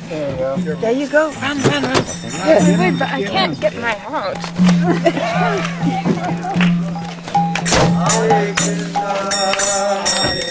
There you go. There you go. Run, run, run. Wait, but I can't get my heart. Hare Krishna, Hare Krishna,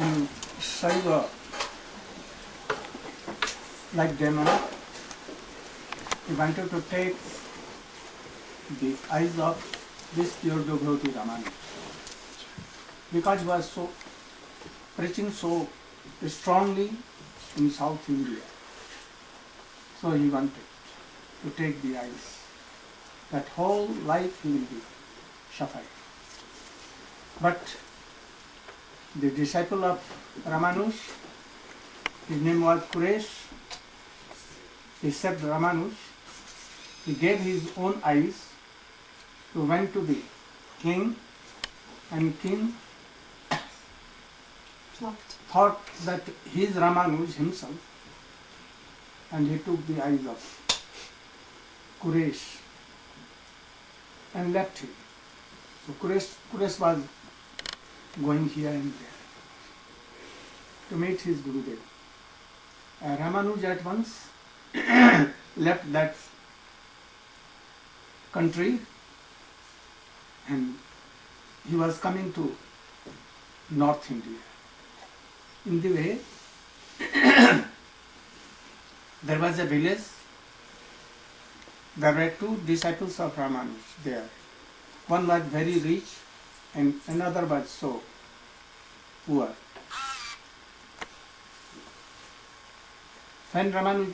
in Saiva, like Demona, he wanted to take the eyes of this pure devotee Ramana, because he was so preaching so strongly in South India. So he wanted to take the eyes. That whole life he will be suffering. But the disciple of Ramanuj, his name was Kuresh, he saved Ramanuj. He gave his own eyes to went to the king, and king thought that he is Ramanuj himself, and he took the eyes of Kuresh and left him. So Kuresh was going here and there to meet his Gurudev. Ramanuj at once left that country, and he was coming to North India. In the way, there was a village. There were two disciples of Ramanuj there. One was very rich and another was so poor. When Ramanuj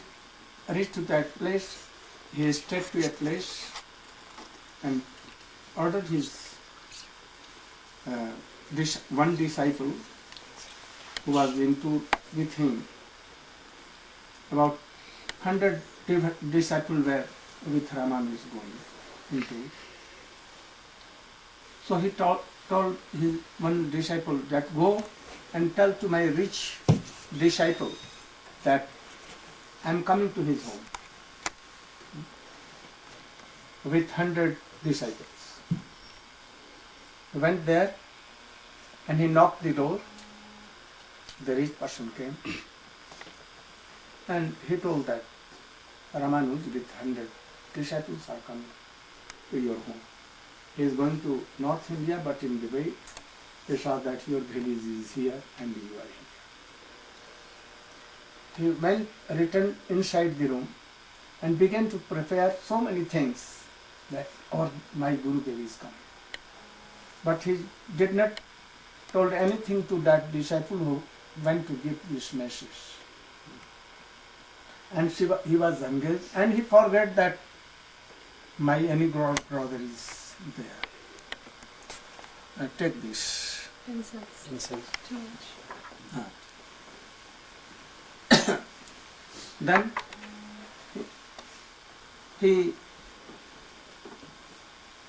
reached to that place, he stayed to a place and ordered his one disciple who was into with him. About 100 disciples were with Ramanuj going into. So he told his one disciple that go and tell to my rich disciple that I am coming to his home with 100 disciples. He went there and he knocked the door. The rich person came and he told that Ramanuj with 100 disciples are coming to your home. He is going to North India, but in the way they saw that your village is here and you are here. He went, returned inside the room and began to prepare so many things that my Gurudev is coming. But he did not told anything to that disciple who went to give this message. And he was engaged and he forgot that my any brother is there. Take this. Incense. Too much. Then he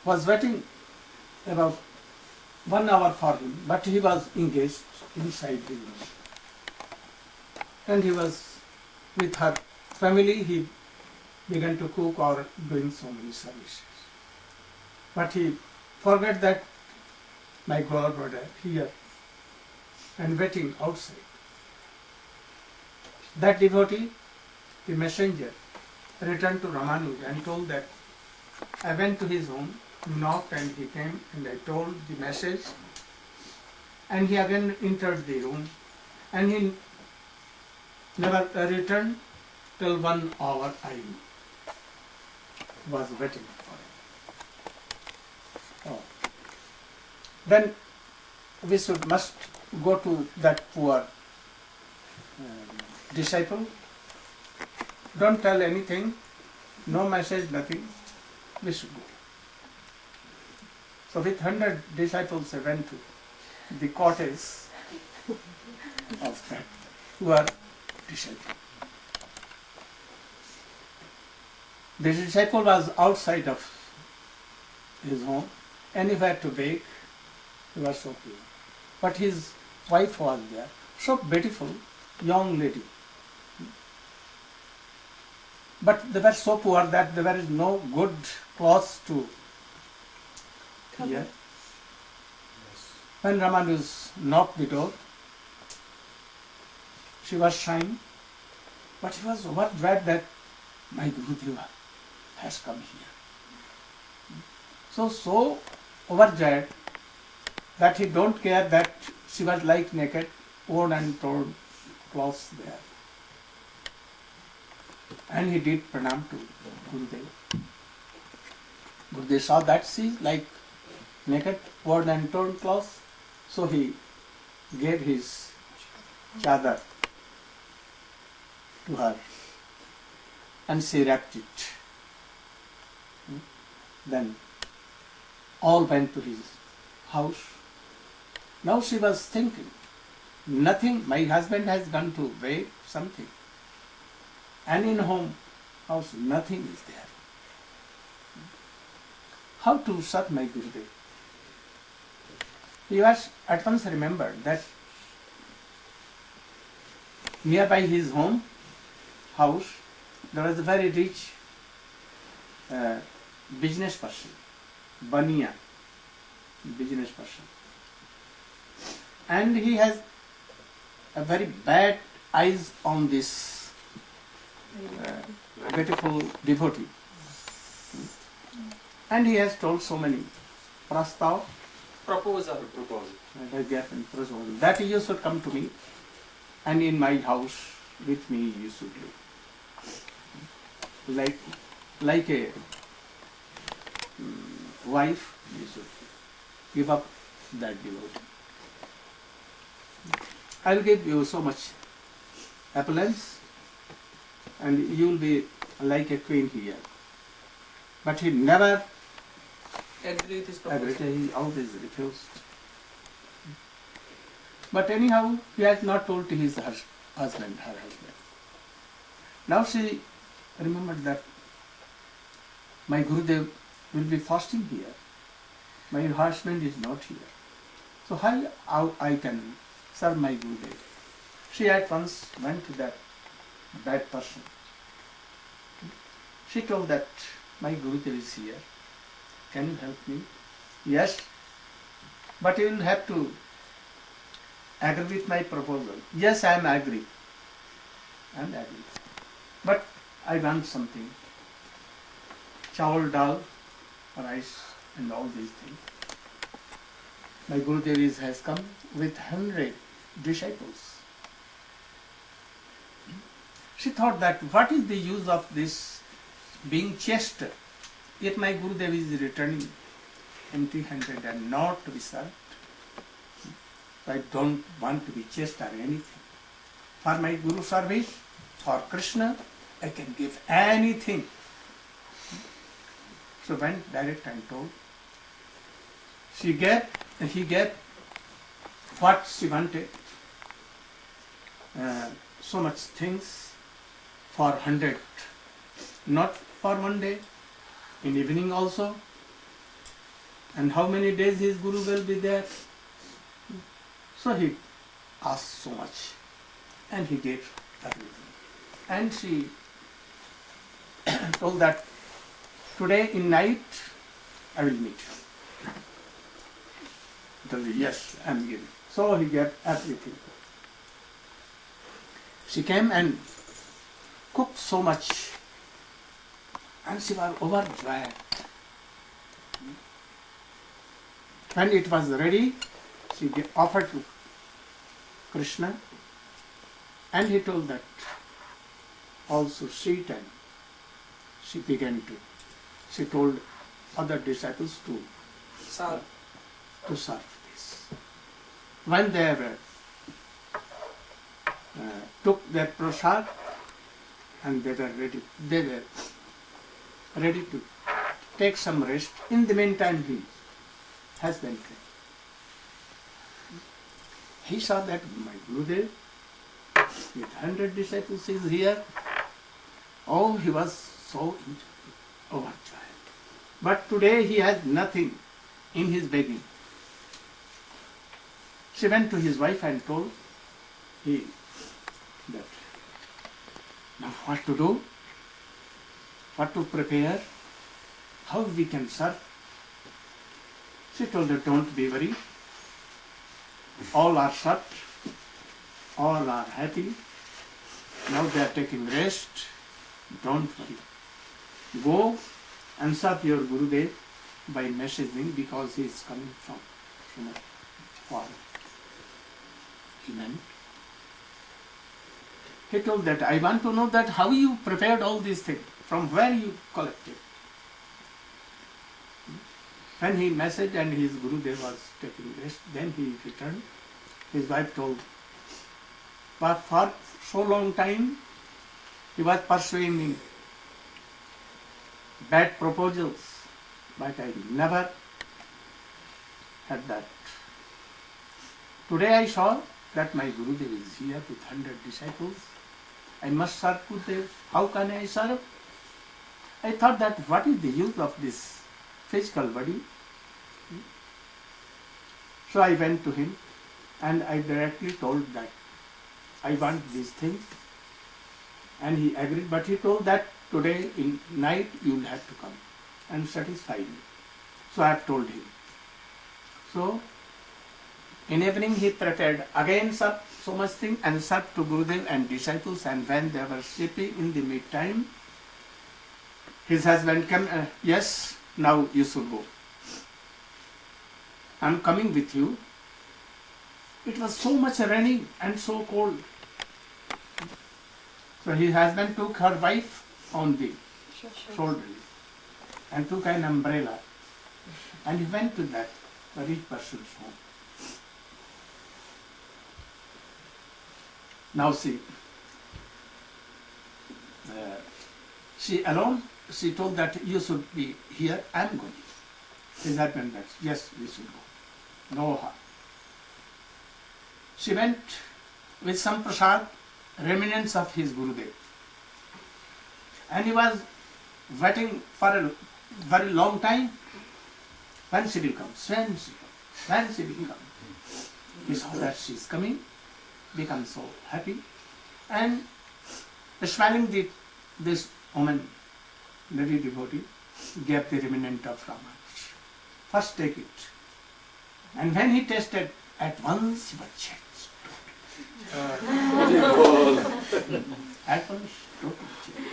was waiting about 1 hour for him, but he was engaged inside the room. And he was with her family, he began to cook or doing so many services. But he forgot that my brother here and waiting outside. That devotee, the messenger, returned to Ramanuj and told that I went to his home, knocked and he came and I told the message, and he again entered the room and he never returned till 1 hour I was waiting for him. Oh. Then we must go to that poor disciple. Don't tell anything, no message, nothing. We should go. So with 100 disciples I went to the cottage of that poor disciple. The disciple was outside of his home, anywhere to bake. He was so poor. But his wife was there, so beautiful, young lady. But they were so poor that there is no good clothes to wear. When Ramanuj knocked the door, she was shying, but he was overjoyed that my Gurudeva has come here. So overjoyed that he don't care that she was like naked. worn and torn clothes there. And he did pranam to Gurudev. Gurudev saw that she is like naked, worn and torn clothes, so he gave his chadar to her and she wrapped it. Then all went to his house. Now she was thinking, nothing, my husband has gone to wait something. And in house, nothing is there. How to serve my Gurudev? He was at once remembered that nearby his house, there was a very rich business person, Baniya, business person. And he has a very bad eyes on this beautiful devotee. And he has told so many proposal that you should come to me and in my house with me you should live. Like a wife, you should give up that devotee. I will give you so much opulence and you will be like a queen here. But he never Agreed with his proposal. agreed, he always refused. But anyhow, he has not told to his husband, her husband. Now she remembered that my Gurudev will be fasting here. My husband is not here. So how I can serve my Gurudev? She at once went to that bad person. She told that my Gurudev is here. Can you help me? Yes, but you will have to agree with my proposal. Yes, I am agree. And agree. But I want something. Chawal, dal, rice and all these things. My Gurudev has come with 100 disciples. She thought that what is the use of this being chaste? Yet my Gurudev is returning empty-handed and not to be served. I don't want to be chaste or anything. For my Guru service, for Krishna, I can give anything. So went direct and told. He gave what she wanted. So much things for 100, not for one day, in evening also. And how many days his Guru will be there? So he asked so much and he gave everything. And she told that today in night I will meet you. He told me, yes, I am giving. So he gave everything. She came and cooked so much and she was overjoyed. When it was ready, she offered to Krishna and he told that also sit, and she began to, she told other disciples to serve this. When they took their prasad and they were ready to take some rest. In the meantime, his husband came. He saw that my Gurudev with 100 disciples is here. Oh, he was so overjoyed. But today he has nothing in his begging. She went to his wife and told that now what to do, what to prepare, how we can serve. She told her, don't be worried. All are served, all are happy. Now they are taking rest. Don't worry. Go and serve your Gurudev by messaging, because he is coming from far. He went He told that, I want to know that how you prepared all these things, from where you collected. When he messaged and his Gurudev was taking rest, then he returned. His wife told, but for so long time he was pursuing me bad proposals, but I never had that. Today I saw that my Gurudev is here with 100 disciples. I must serve Gurudev. How can I serve? I thought that what is the use of this physical body? So I went to him and I directly told that I want these things, and he agreed, but he told that today in night you will have to come and satisfy me. So I have told him. So in evening he prepared again so much thing and served to Gurudev and disciples, and when they were sleeping in the mid-time, his husband came, yes, now you should go. I am coming with you. It was so much raining and so cold. So his husband took her wife on the shoulder and took an umbrella, and he went to that rich person's home. Now see, she alone, she told that you should be here, I am going. His husband said, yes, we should go. No harm. She went with some prasad, remnants of his Gurudev. And he was waiting for a very long time. When she will come? When she will come? When she will come? He saw that she is coming, became so happy, and smiling this woman, lady devotee, gave the remnant of Rama. First take it. And when he tasted, at once he was changed. At once, totally changed.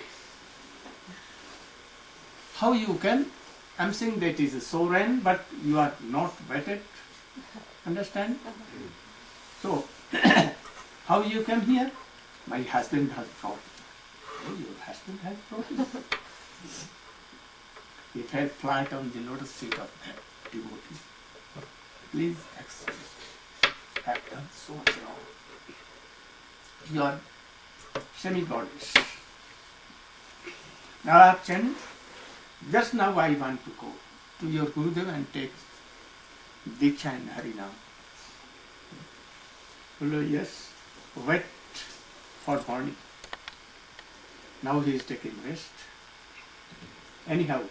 How you can? I am saying that is a sovereign, but you are not vetted. Understand? So, how you come here? My husband has brought me. Oh, your husband has brought you? He fell flat on the lotus feet of that devotee. Please excuse me. I have done so much wrong. You are semi-goddess. Now I have changed. Just now I want to go to your Gurudev and take Diksha and Harinam. Hello, yes, wait for morning. Now he is taking rest. Anyhow,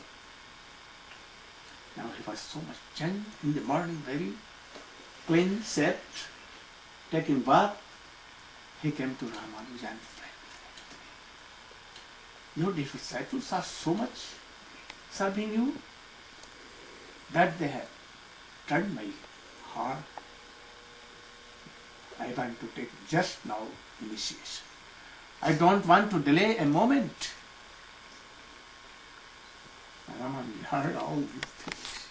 now he was so much changed in the morning, very clean, shaved, taking bath. He came to Ramanuja and prayed. Your disciples are so much serving you that they have turned my heart. I want to take just now initiation. I don't want to delay a moment. Ramanuja heard all these things.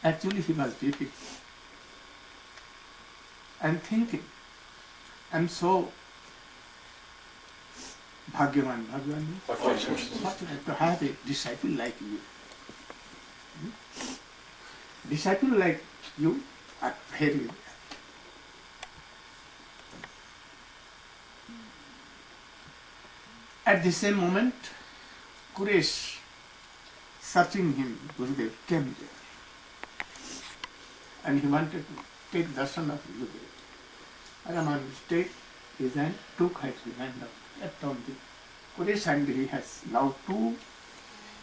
Actually, he was weeping and thinking, I'm so Bhagyavan, fortunate to have a disciple like you. Disciple like you are very. At the same moment, Kuresh, searching him, Gurudev, came there. And he wanted to take darshan of Gurudev. Ramanuja take his hand, took his hand up, left on the Kuresh, and he has now two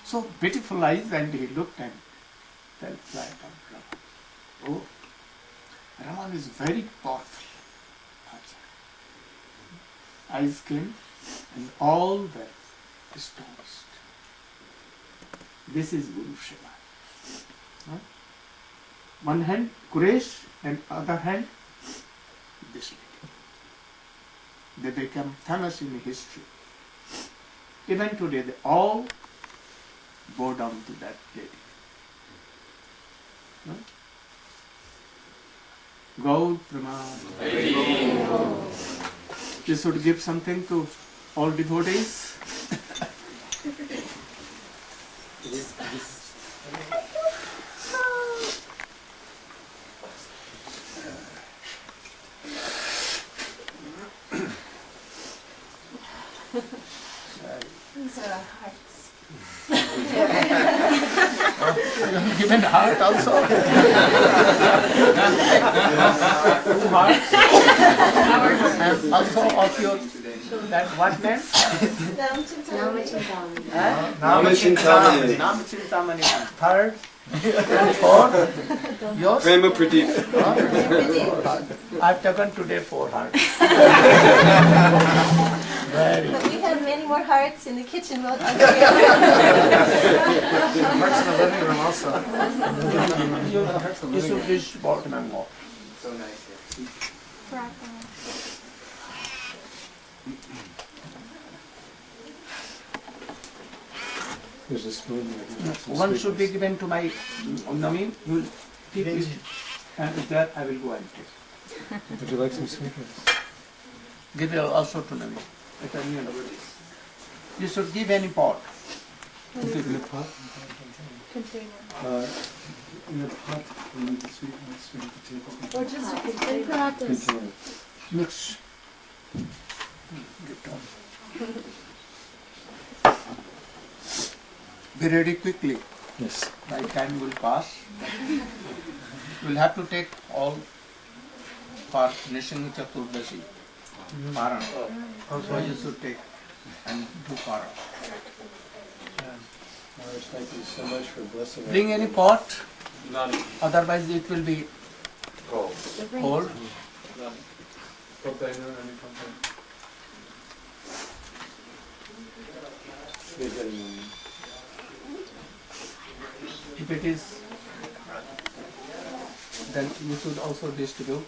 so beautiful eyes, and he looked and fell flat on Raman. Oh, Raman is very powerful. Eyes came and all were astonished. This is Guru Seva. Huh? One hand Kuresh and other hand this lady. They become famous in history. Even today they all bow down to that lady. Huh? Gaur Praman. you should give something to all devotees. These are our hearts. Given heart also. Two hearts. And also of your, that what name? Namachintamani. Namachintamani. Third. Fourth. Yours? Prema Pradeep. I've taken today 4 hearts. Very But we have many more hearts in the kitchen. Hearts in the living room also. You should wish about mango. So nice. There's a spoon there. One should be given to my Naveen. You will keep it, and there I will go and take. Would you like some sweetness? Give it also to Naveen. You should give any pot. In the pot? In the pot, we need the sweetness, we need the table. Or just a container. Container. Mix. Be ready quickly. Yes. My time will pass. You will have to take all for finishing Chaturdashi. Paran. So you should take and do Paran. Maharaj, thank you so much for blessing us. Bring any pot, None. otherwise it will be Cold. cold. None. Container, any container. If it is, then you should also distribute.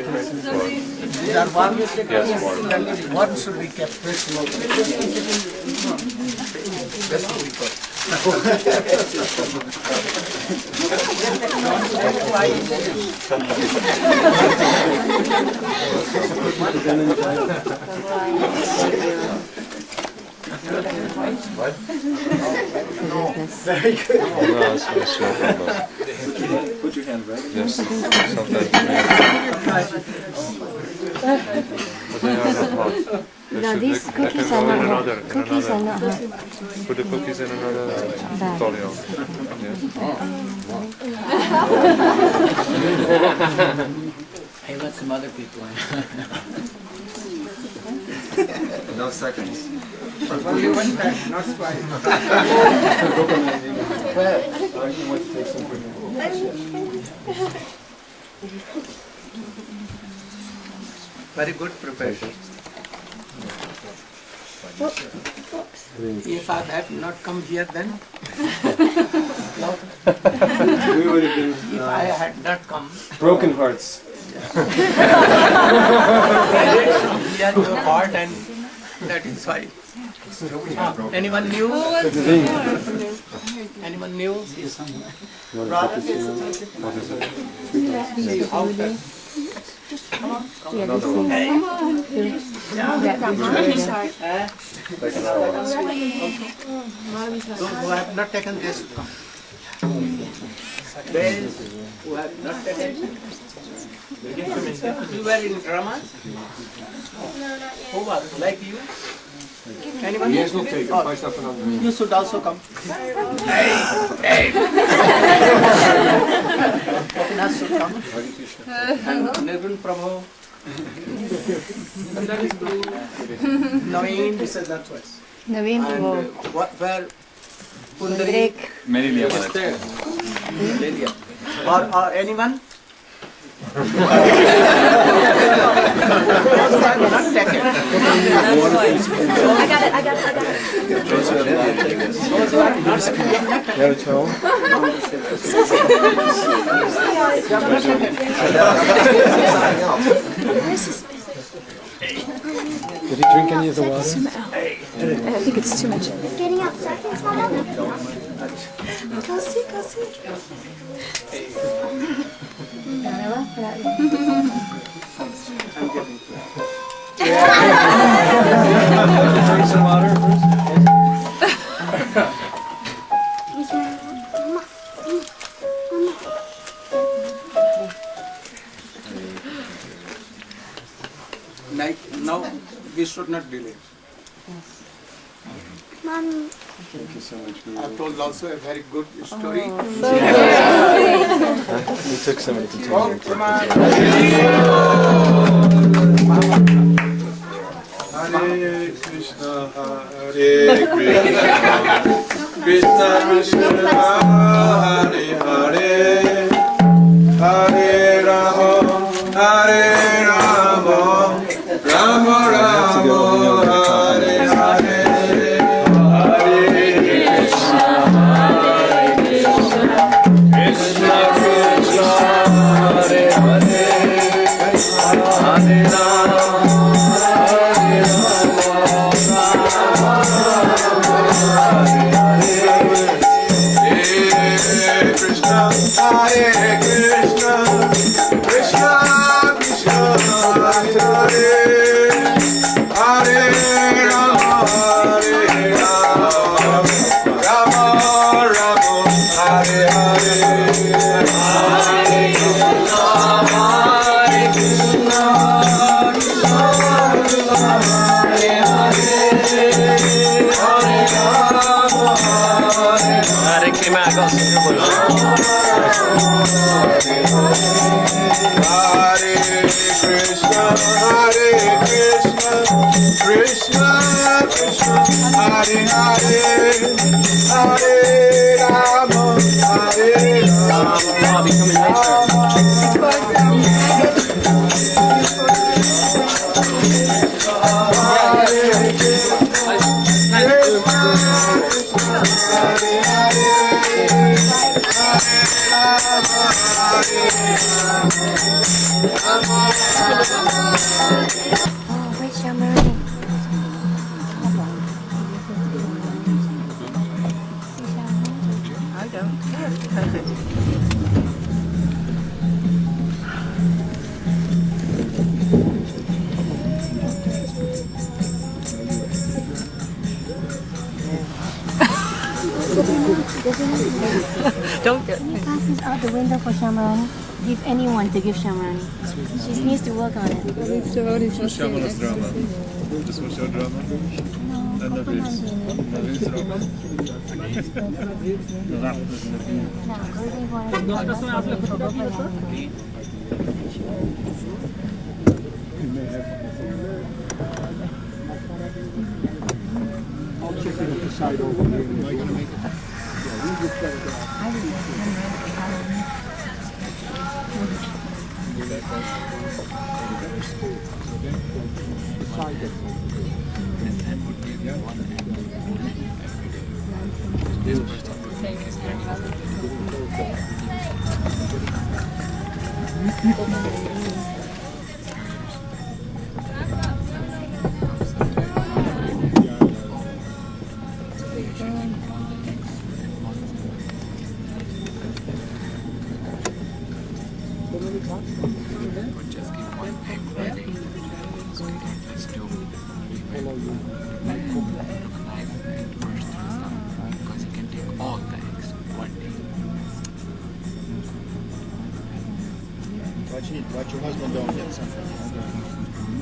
These are one. One should be kept. Best should be kept. Very good. No, it's not sure. Put your hand right. Yes, sometimes. But they are not hot. They No, should- these they cookies can are go in not hot. another. Cookies are not hot. Put the cookies in another Bag. folio. I let some other people in. No seconds. Only one time, not twice. Well, you want to take some for me? Very good preparation. If I had not come here then, We would have been if I had not come, broken hearts. I did come here your heart and that is why. Anyone new? Anyone new? Brother? See how that. Yeah, this thing. Those who have not taken this, come. Those who have not taken, you were in drama? Who was like you? Anyone? Yes, we'll take it. Oh, Five stuff another. you should also come. Gopinath should come. And Nirgun Prabhu. Naveen, this is that twice. Naveen And Prabhu. where Pundarik Drake. is there. Or anyone? Not take it. I got it. Did he drink any of the water? I think it's too much. Getting up seconds, madam? Go see. Drink some water first. Now we should not delay. Mommy. Thank you so much. I have told also a very good story. We took somebody to Oh, come on. Hare Krishna, Hare Krishna, Krishna Krishna, Hare Hare, Hare Rama, Rama Rama, Hare Hare. Hare Krishna, Krishna Krishna, Hare Hare, Hare Rama, Rama Rama, Hare Hare. Hare Krishna, Hare Krishna, Krishna Krishna, Hare Hare, Hare Rama, Hare Hare Krishna, Krishna Krishna, Hare Hare, Hare Rama, Hare Oh, where's your money? Don't get Can you pass this out the window for Shamrani? Give anyone to give Shamrani. She needs to work on it. Shyamala's drama. Just watch your drama. And Naveed's. Naveed's drama. I'll check it at the side over here. Am I going to make it? Watch your husband don't get something.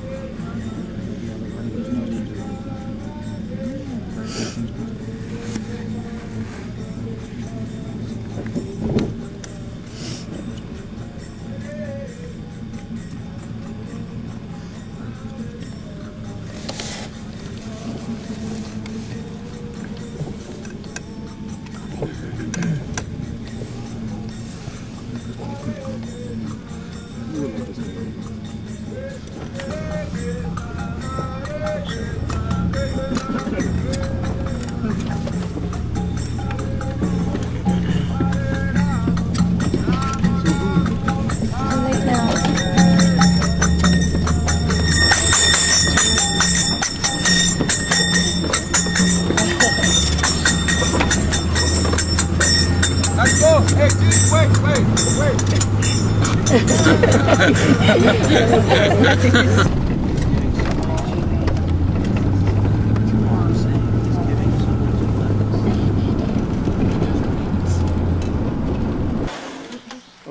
Let's go. Hey, dude, wait.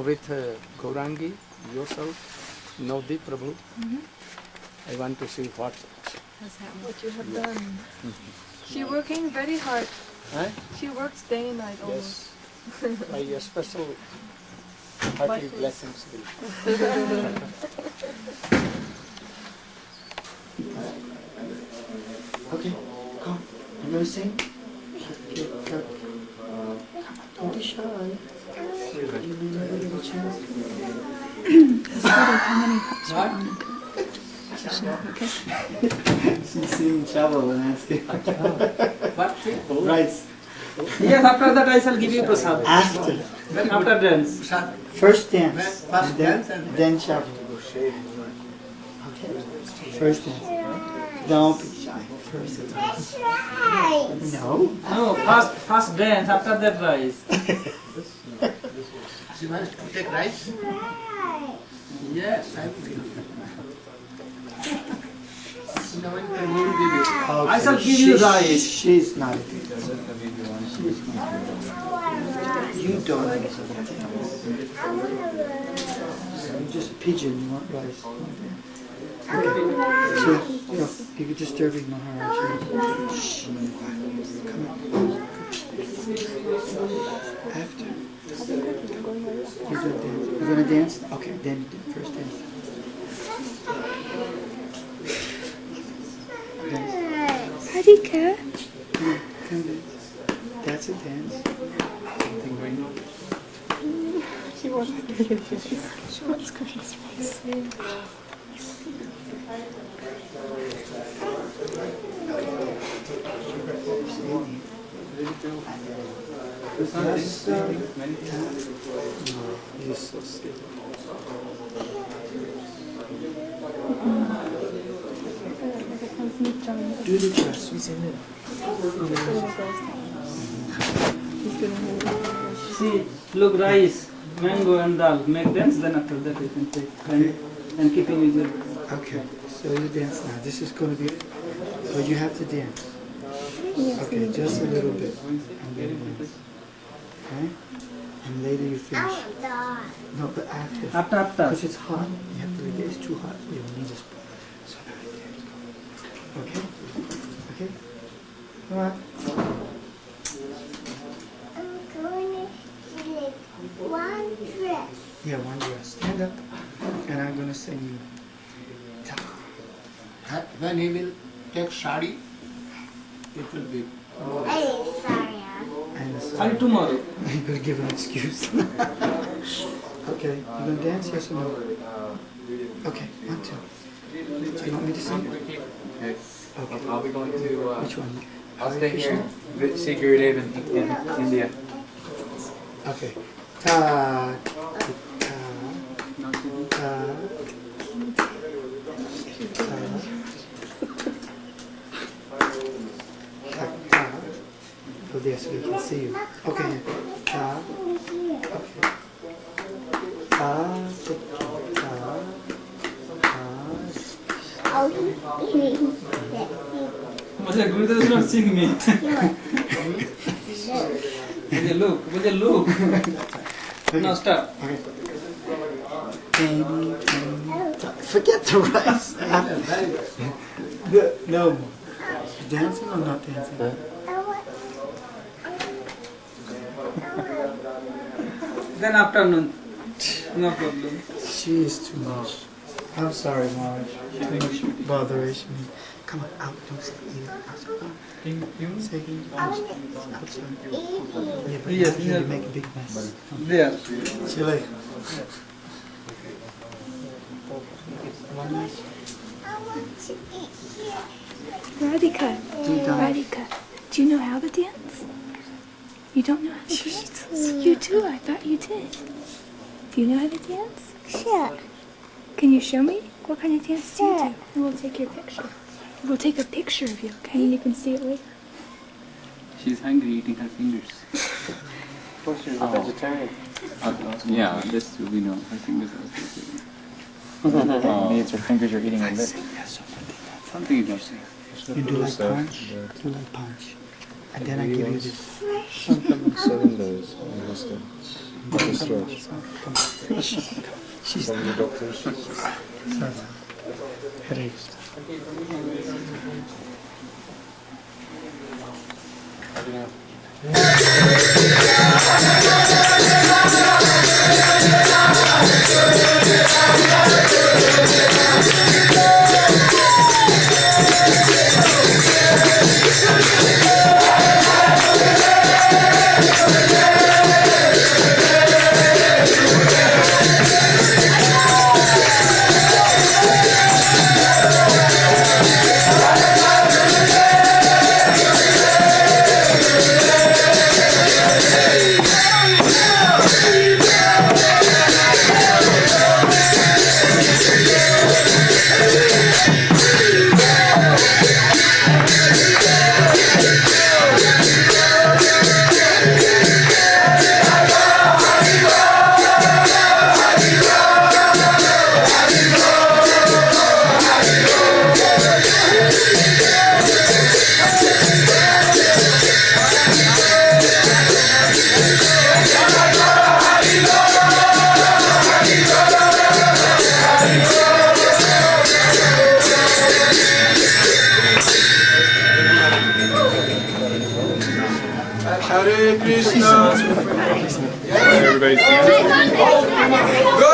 With Gaurangi, yourself, Navdeep Prabhu, I want to see what What you have done. She working very hard. She works day and night almost. my special hearty blessings. Okay, come. You gonna sing? Don't be shy. You may never get a chance. How many cups are on it? She's seeing Chavo and asking. What? Rice. Yes, after that I shall give you prasad. After. After dance. First dance. First dance and then Chavo. Okay. First dance. Don't be shy. First dance. No. No, first dance, after that rice. She wants to take rice? Yes, I will. Okay. I shall give you rice. She's not a good dancer. You don't know something. You're just a pigeon, you want rice. Okay. So, no, you're disturbing Maharaj. Shh. Come on. After. You're gonna dance? Okay, then first dance. Radhika. Come dance. That's a dance. Something going on. She wants Kurdish. She wants Kurdish rice. You're so silly. Do the dress. See, look, rice, mango and dal. Make dance, then after that you can take. And keeping with it. Okay, so you dance now. This is going to be, but you have to dance. Okay, just a little bit. And then dance. Okay? And later you finish. No, but after. After. Because it's hot. You have to leave it. It's too hot. You don't need this. So now you dance. Okay? Okay? Come on. I'm going to select one dress. Yeah, one dress. Stand up. And I'm going to sing you. When he will take sari, it will be. Sorry, tomorrow. I'm going to give an excuse. Okay, you going to dance, yes or no? Okay, 1, 2. Do you want me to sing? Yes. Okay. I'll be going to. Which one? I'll stay here. See Gurudev in India. Okay. Ta, ta, ta, oh, there, so we can see you. Okay. Ta. Okay. Ta, Gurudev is not seeing me. Will you look? Now start. Okay. Forget the rice. No. Dancing or not dancing? Then afternoon. No problem. She is too much. I'm sorry, Marge. Too much botheration. Come on, out. Don't say either. Outside. Say outside. Yeah, but Yes, not here you make a big mess. There. Chile. One night. Radhika, do you know how to dance? You don't know how to dance? You do, I thought you did. Do you know how to dance? Sure. Can you show me? What kind of dance do you do? And we'll take your picture. We'll take a picture of you, okay? And you can see it later. She's hungry, eating her fingers. course you're a vegetarian. Yeah, this too, we know. I think this is Maybe it's your fingers you're eating a lip. something you don't say. You do like punch. Do like punch. And then I give you this. 7 days. Not a stretch. She's From the doctors. Hare Krishna. Hare Krishna. Everybody's dancing. Go,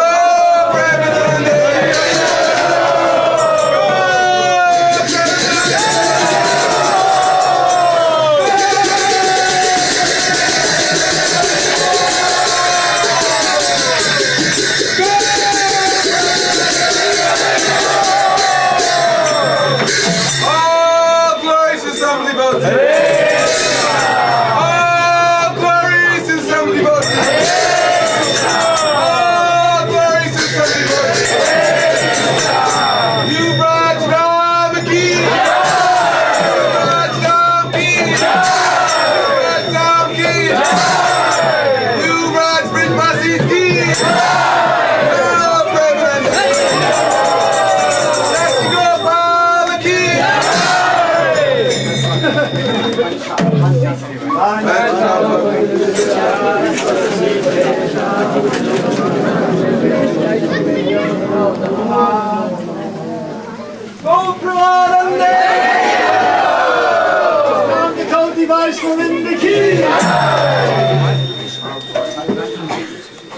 all glories to Swami Devotee. All glories to Swami Devotee. All glories to Swami Devotee. You brought Ram ki. You brought Ram ki. You brought Ram ki. You brought Brijvasi ki. Oh, Prabhupada. Let's go, Palaki.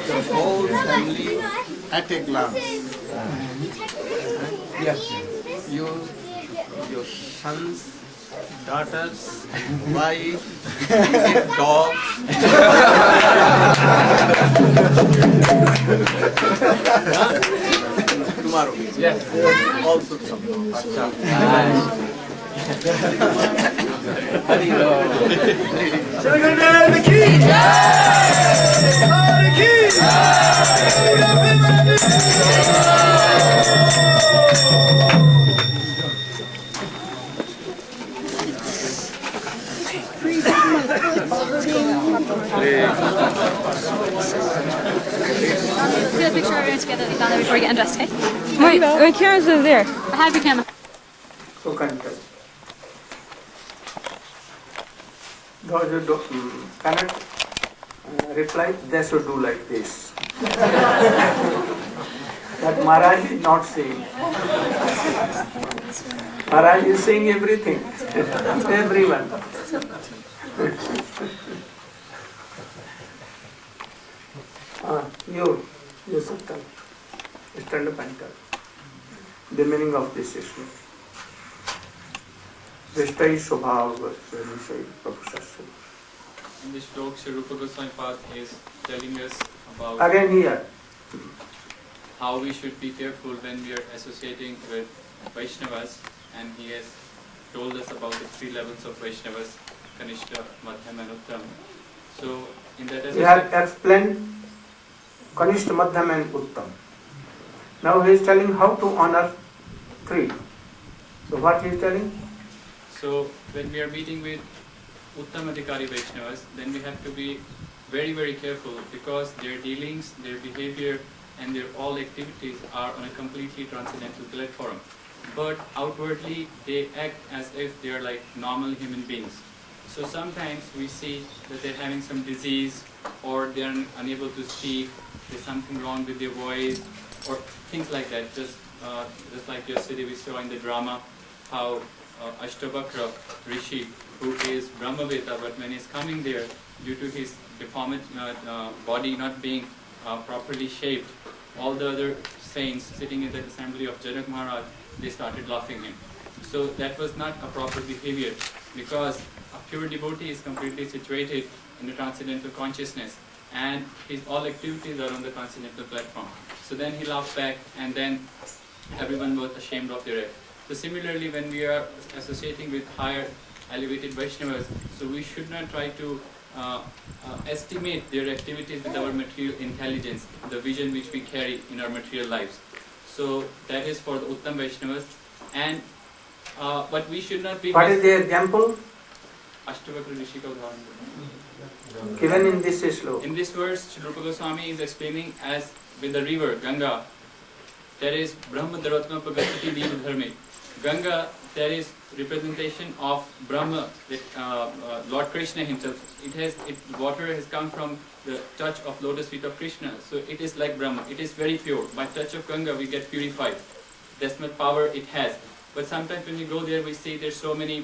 The whole family at a glance. Yes. Your sons, daughters, wife, dogs. Tomorrow. Yes. Also come. See the picture everyone together down there before we get undressed, okay? Wait, my camera's over there. I have your camera. So cannot. Those who cannot reply, they should do like this. That Maharaj is not saying. Maharaj is saying everything. Everyone. You should tell. Stand up and tell the meaning of this issue. Vishtai Swabhav Vishai Prabhusasya. In this talk, Sri Rupa Goswami Pad is telling us about Again here. how we should be careful when we are associating with Vaishnavas, and he has told us about the 3 levels of Vaishnavas, Kanishta, Madhyam and Uttam. So in that We have explained Kanishta, Madhyam and Uttam. Now he is telling how to honor 3. So what he is telling? So when we are meeting with Uttam Adhikari Vaishnavas, then we have to be very, very careful, because their dealings, their behavior, and their all activities are on a completely transcendental platform. But outwardly, they act as if they are like normal human beings. So sometimes we see that they're having some disease, or they're unable to speak, there's something wrong with their voice, or things like that. Just like yesterday we saw in the drama how Ashtabakra Rishi, who is Brahmaveda, but when he's coming there, due to his deformed body not being properly shaped, all the other saints sitting in the assembly of Janak Maharaj, they started laughing him. So that was not a proper behavior, because a pure devotee is completely situated in the transcendental consciousness, and his all activities are on the transcendental platform. So then he laughed back, and then everyone was ashamed of their act. So similarly, when we are associating with higher elevated Vaishnavas, so we should not try to estimate their activities with our material intelligence, the vision which we carry in our material lives. So that is for the Uttam Vaishnavas. And but we should not be... What is the example? Ashtabakra Rishi ka udharan. Given in this sloka. In this verse, Sri Rupa Goswami is explaining as with the river, Ganga, there is Brahma Daratma Pagasati Diva Dharme. Ganga, there is representation of Brahma, that Lord Krishna himself. Water has come from the touch of lotus feet of Krishna. So it is like Brahma. It is very pure. By touch of Ganga, we get purified. That's much power it has. But sometimes when we go there, we see there's so many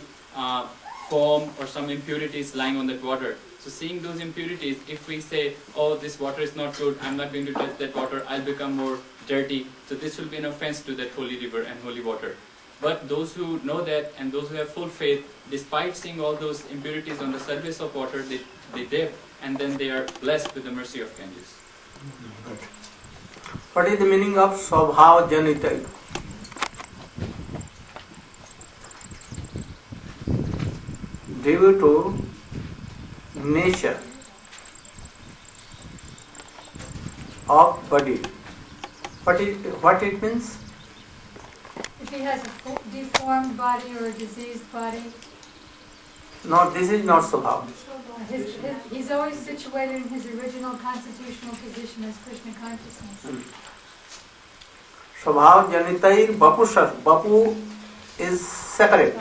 foam or some impurities lying on that water. So seeing those impurities, if we say, oh, this water is not good, I'm not going to touch that water, I'll become more dirty. So this will be an offense to that holy river and holy water. But those who know that and those who have full faith, despite seeing all those impurities on the surface of water, they dip, and then they are blessed with the mercy of Ganges. What is the meaning of Swabhav Janitai? Due to nature of body. What it means? If he has a deformed body or a diseased body. No, this is not Swabhav. He's always situated in his original constitutional position as Krishna consciousness. Swabhav Janitai Bapu. Bapu is separate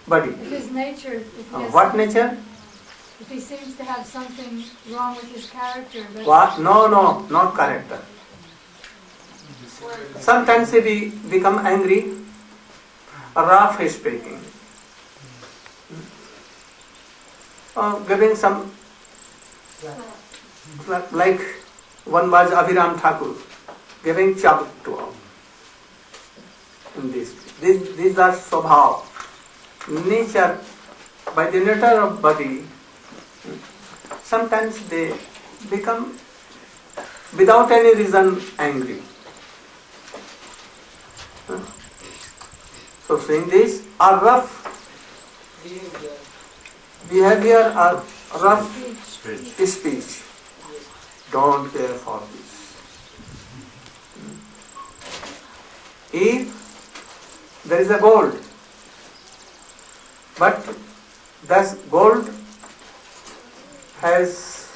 body. If his nature, if he has what nature? If he seems to have something wrong with his character. What? No, not character. Sometimes he become angry, rough speaking, giving some, like one was Abhiram Thakur, giving chabak to all. These are Swabhav. Nature, by the nature of body, sometimes they become without any reason angry. So saying this, a rough behavior, a rough speech. Don't care for this. If there is a gold, but this gold has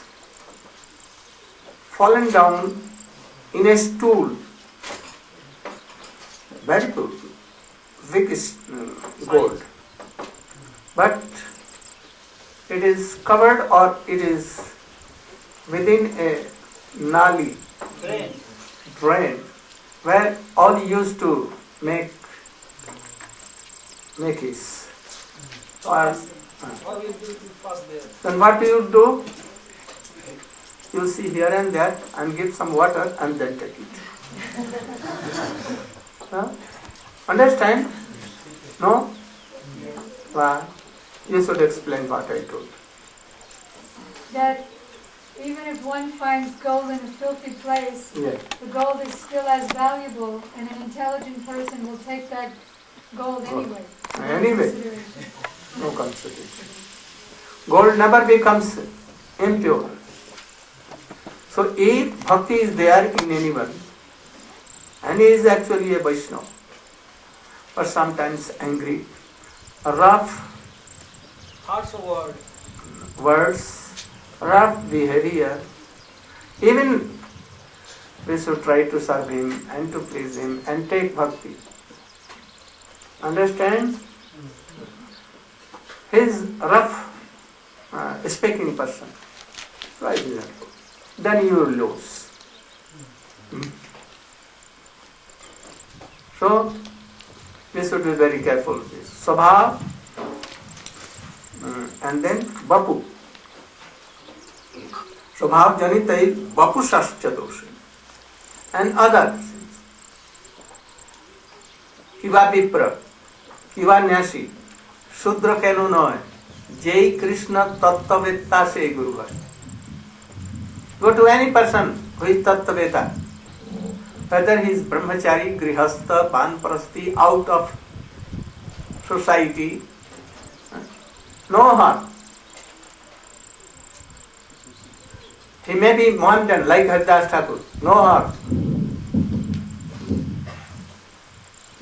fallen down in a stool, very good, big gold, but it is covered or it is within a nali, drain, where all used to make is. Then what do you do? You see here and there and give some water and then take it. Understand? No? You should explain what I told. That even if one finds gold in a filthy place, yes, the gold is still as valuable, and an intelligent person will take that gold anyway. Anyway, no consideration. Gold never becomes impure. So if bhakti is there in anyone, and he is actually a Vaishnava, but sometimes angry, rough harsh words, rough behavior, even we should try to serve him and to please him and take bhakti. Understand? He is rough speaking person. So I will not go. Then you will lose. So we should be very careful with this. Swabhav and then Bapu. Swabhav janitai Bapu sascha doshi. And others. Kiva Vipra, Kiva Nyasi, Shudra Kenu Noy, Jai Krishna Tattavetta Se Guru Hai. Go to any person who is Tattavetta, whether he is Brahmachari, Grihastha, Banprasti, out of society, no harm. He may be Mohammedan like Haridas Thakur, no harm.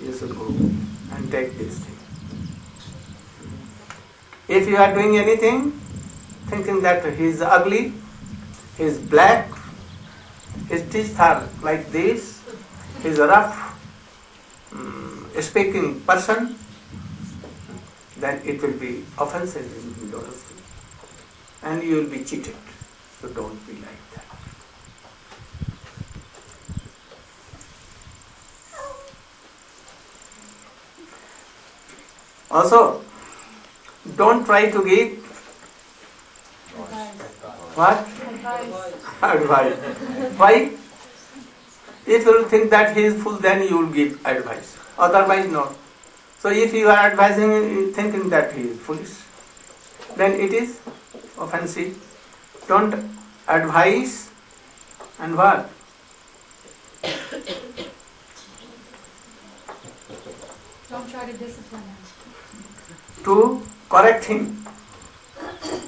You should go and take this thing. If you are doing anything, thinking that he is ugly, he is black, his teeth are like this, he is a rough speaking person, then it will be offensive in your life. And you will be cheated. So don't be like that. Also, don't try to give what? Advice. Why? If you think that he is fool, then you will give advice. Otherwise, not. So if you are advising, thinking that he is foolish, then it is offensive. Don't advise and what? Don't try to discipline him. To correct him.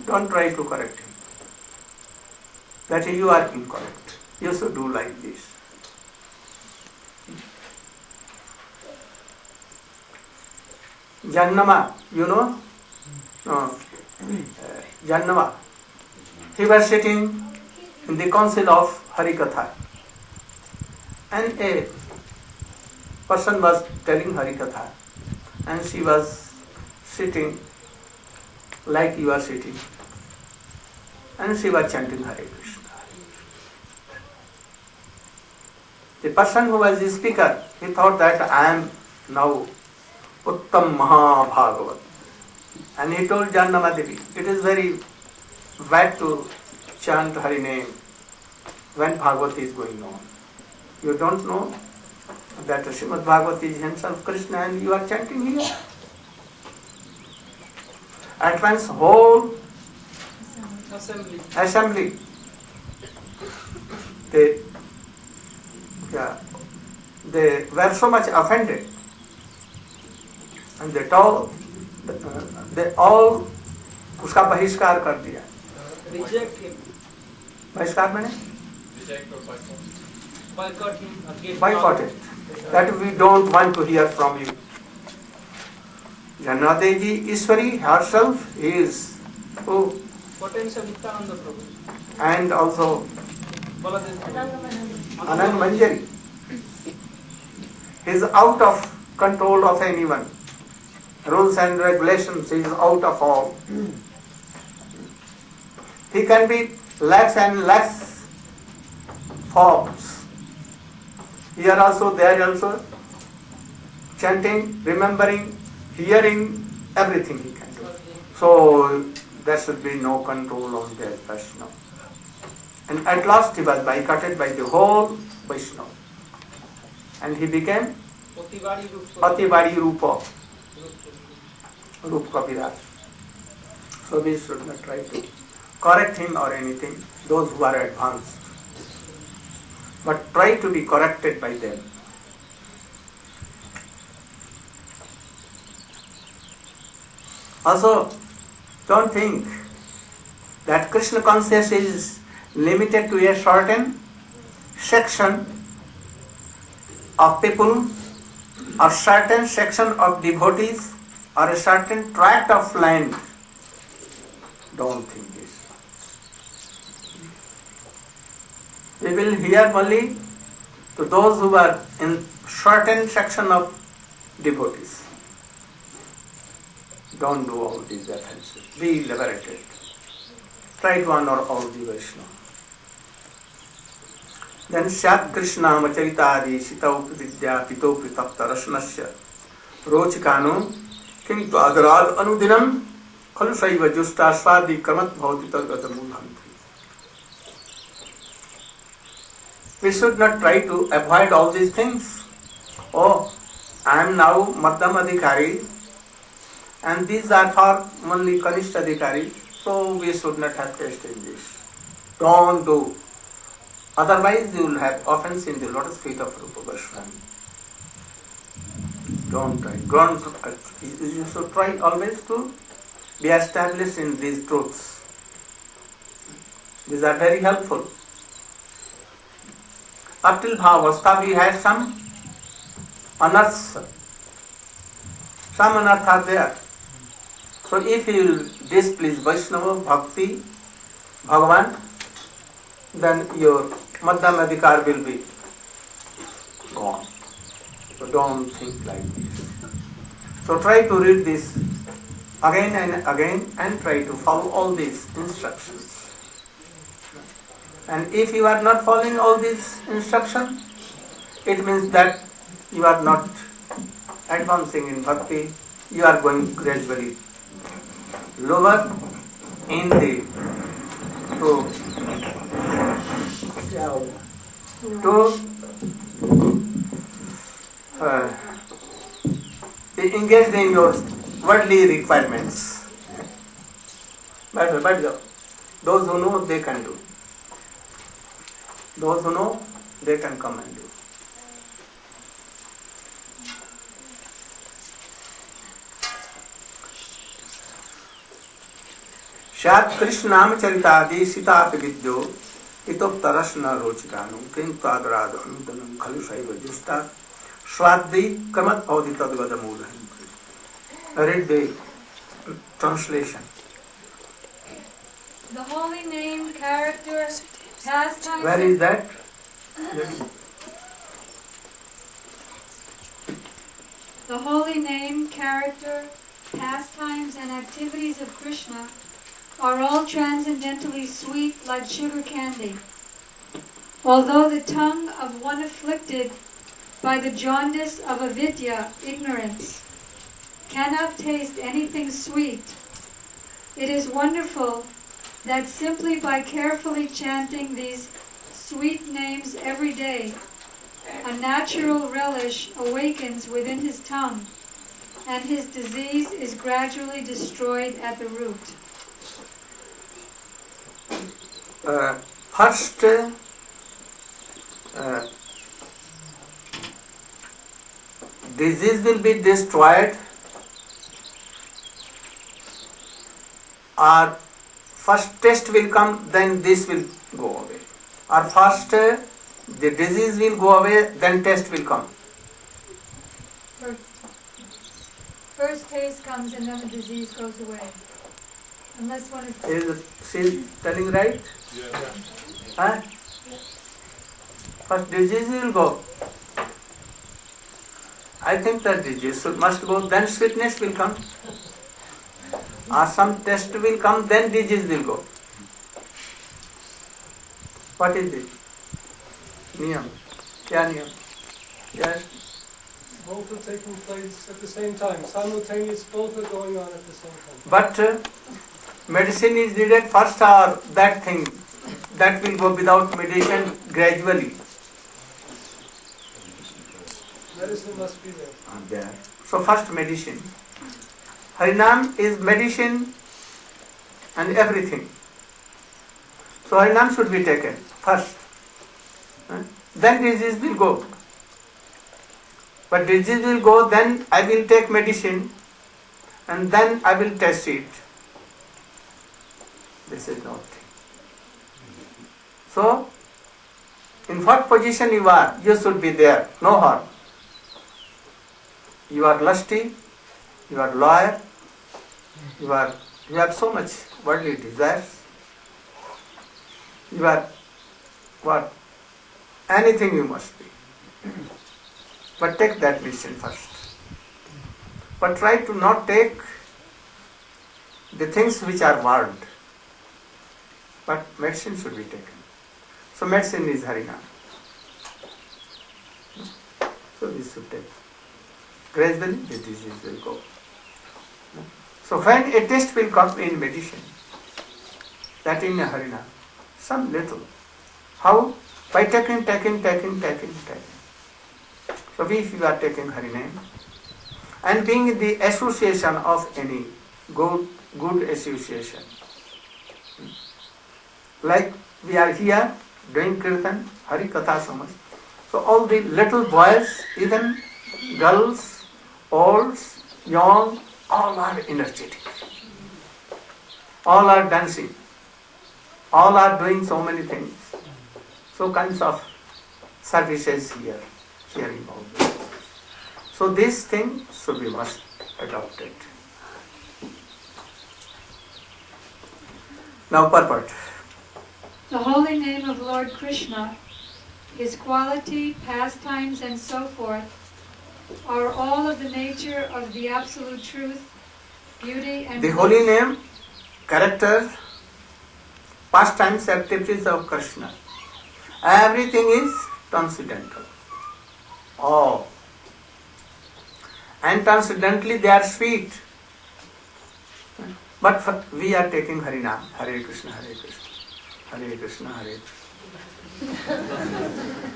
Don't try to correct him. That you are incorrect. You should do like this. Jannama, you know? No. Jannama. He was sitting in the council of Harikatha. And a person was telling Harikatha. And she was sitting like you are sitting. And she was chanting Hare Krishna. The person who was the speaker, he thought that I am now Uttam Maha Bhagavat. And he told Jannama Devi, it is very bad to chant Hari name when Bhagavat is going on. You don't know that Srimad Bhagavat is himself Krishna and you are chanting here. At once whole assembly they were so much offended and they all उसका बहिष्कार कर दिया. Reject him. बहिष्कार मैंने? Reject or boycott him again. Boycott it. That we don't want to hear from you. Jannate ji Ishwari herself is who? Potential Nityananda Prabhu. And also Anand Manjari. He is out of control of anyone. Rules and regulations, he is out of all. He can be lakhs and lakhs forms. Here also, there also, chanting, remembering, hearing, everything he can do. So there should be no control on their Vaishnava. And at last he was boycotted by the whole Vaishnava. And he became Atibadi Rupa. Rupa Kaviraj. So we should not try to correct him or anything, those who are advanced. But try to be corrected by them. Also, don't think that Krishna consciousness is limited to a certain section of people or certain section of devotees or a certain tract of land. Don't think this. We will hear only to those who are in certain section of devotees. Don't do all these offenses. Be liberated. Try to honor all the Vaishnava. Then Syat Krishna Macharita Sitau Vidya Pito Pritapta Rasnasya Rochikano King to Adarad Anudinam Kalusaiva Justa Swadi Kramat Bhavati Targata Mulhanti. We should not try to avoid all these things. Oh, I am now Madhyam Adhikari and these are for only Kanishta Adhikari, so we should not have taste in this. Don't do. Otherwise you will have offense in the lotus feet of Rupa Goswami. Don't try. You should try always to be established in these truths. These are very helpful. Up till Bhavastha we have some anarths. Some anarths are there. So if you will displease Vaishnava, Bhakti, Bhagavan, then your Madhyam Adhikar will be gone. So don't think like this. So try to read this again and again and try to follow all these instructions. And if you are not following all these instructions, it means that you are not advancing in bhakti, you are going gradually lower in the be engaged in your worldly requirements. But those who know, they can do. Those who know, they can come and do. Shat Krishnam Charitadi Sita Vidyo Itop Tarasna Rochikanu King Tadrad Anudanam Khalusaiva Justa Swaddi Kamat Audi Tadgadamula. Read the translation. The holy name, character, pastimes. Where is that? The holy name, character, pastimes, and activities of Krishna are all transcendently sweet like sugar candy. Although the tongue of one afflicted by the jaundice of avidya, ignorance, cannot taste anything sweet, it is wonderful that simply by carefully chanting these sweet names every day, a natural relish awakens within his tongue, and his disease is gradually destroyed at the root. First, disease will be destroyed, or first test will come, then this will go away. Or first the disease will go away, then test will come. First taste comes and then the disease goes away. Unless one is... Is she telling right? Yeah. Huh? First disease will go. I think that disease must go, then sweetness will come. Or some test will come, then disease will go. What is it? Niyam. Kya niyam? Yes? Both are taking place at the same time. Simultaneous, both are going on at the same time. But medicine is needed first, or that thing that will go without medicine gradually. Medicine must be there. There. So first medicine. Harinam is medicine and everything. So Harinam should be taken first. Then disease will go. But disease will go, then I will take medicine and then I will test it. This is not. So, in what position you are, you should be there, no harm. You are lusty, you are loyal, you have so much worldly desires. You are what? anything you must be. But take that medicine first. But try to not take the things which are warned. But medicine should be taken. So medicine is Harinam. So this should take. Gradually the disease will go. So when a test will come in medicine, that in Harinam, some little. How? By taking. So if you are taking Harinam, and being in the association of any good association, like we are here doing Kirtan, Hari Katha so much. So all the little boys, even girls, olds, young, all are energetic. All are dancing. All are doing so many things. So kinds of services here, hearing all this. So this thing should be must adopted. Now purport. The holy name of Lord Krishna, his quality, pastimes, and so forth, are all of the nature of the absolute truth, beauty, and the holy name, character, pastimes, activities of Krishna. Everything is transcendental. All. And transcendentally they are sweet. But we are taking Harinam, Hare Krishna, Hare Krishna, Hare Krishna, Hare Krishna.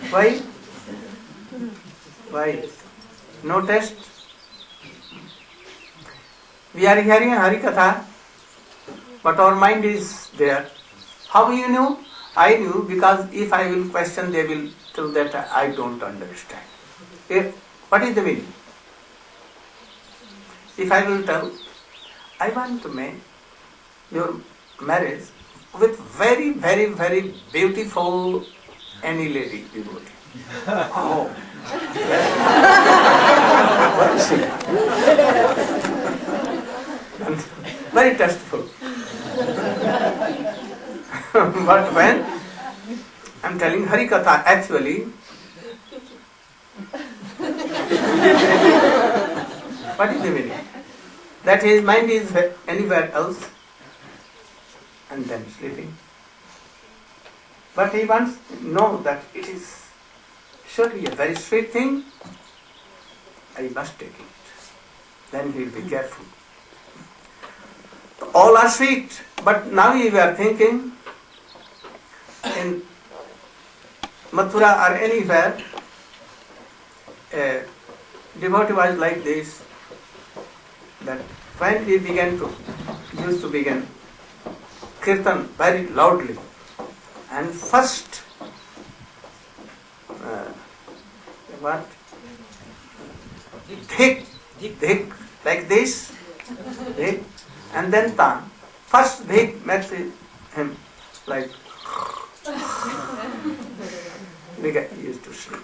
Why? Why? No test. We are hearing Hari Katha, but our mind is there. How you know? I knew because if I will question, they will tell that I don't understand. What is the meaning? If I will tell, I want to make your marriage with very, very, very beautiful any lady devotee. Oh. What is it? Very tasteful. But when I am telling Hari Katha, actually, what is the meaning? That his mind is anywhere else and then sleeping. But he wants to know that it is surely a very sweet thing. I must take it. Then he will be careful. All are sweet, but now you are thinking in Mathura or anywhere, a devotee was like this, that when we used to begin Kirtan very loudly, and first, what? Dhik, like this, dhik, and then tan. First dhik makes him like, he used to sleep.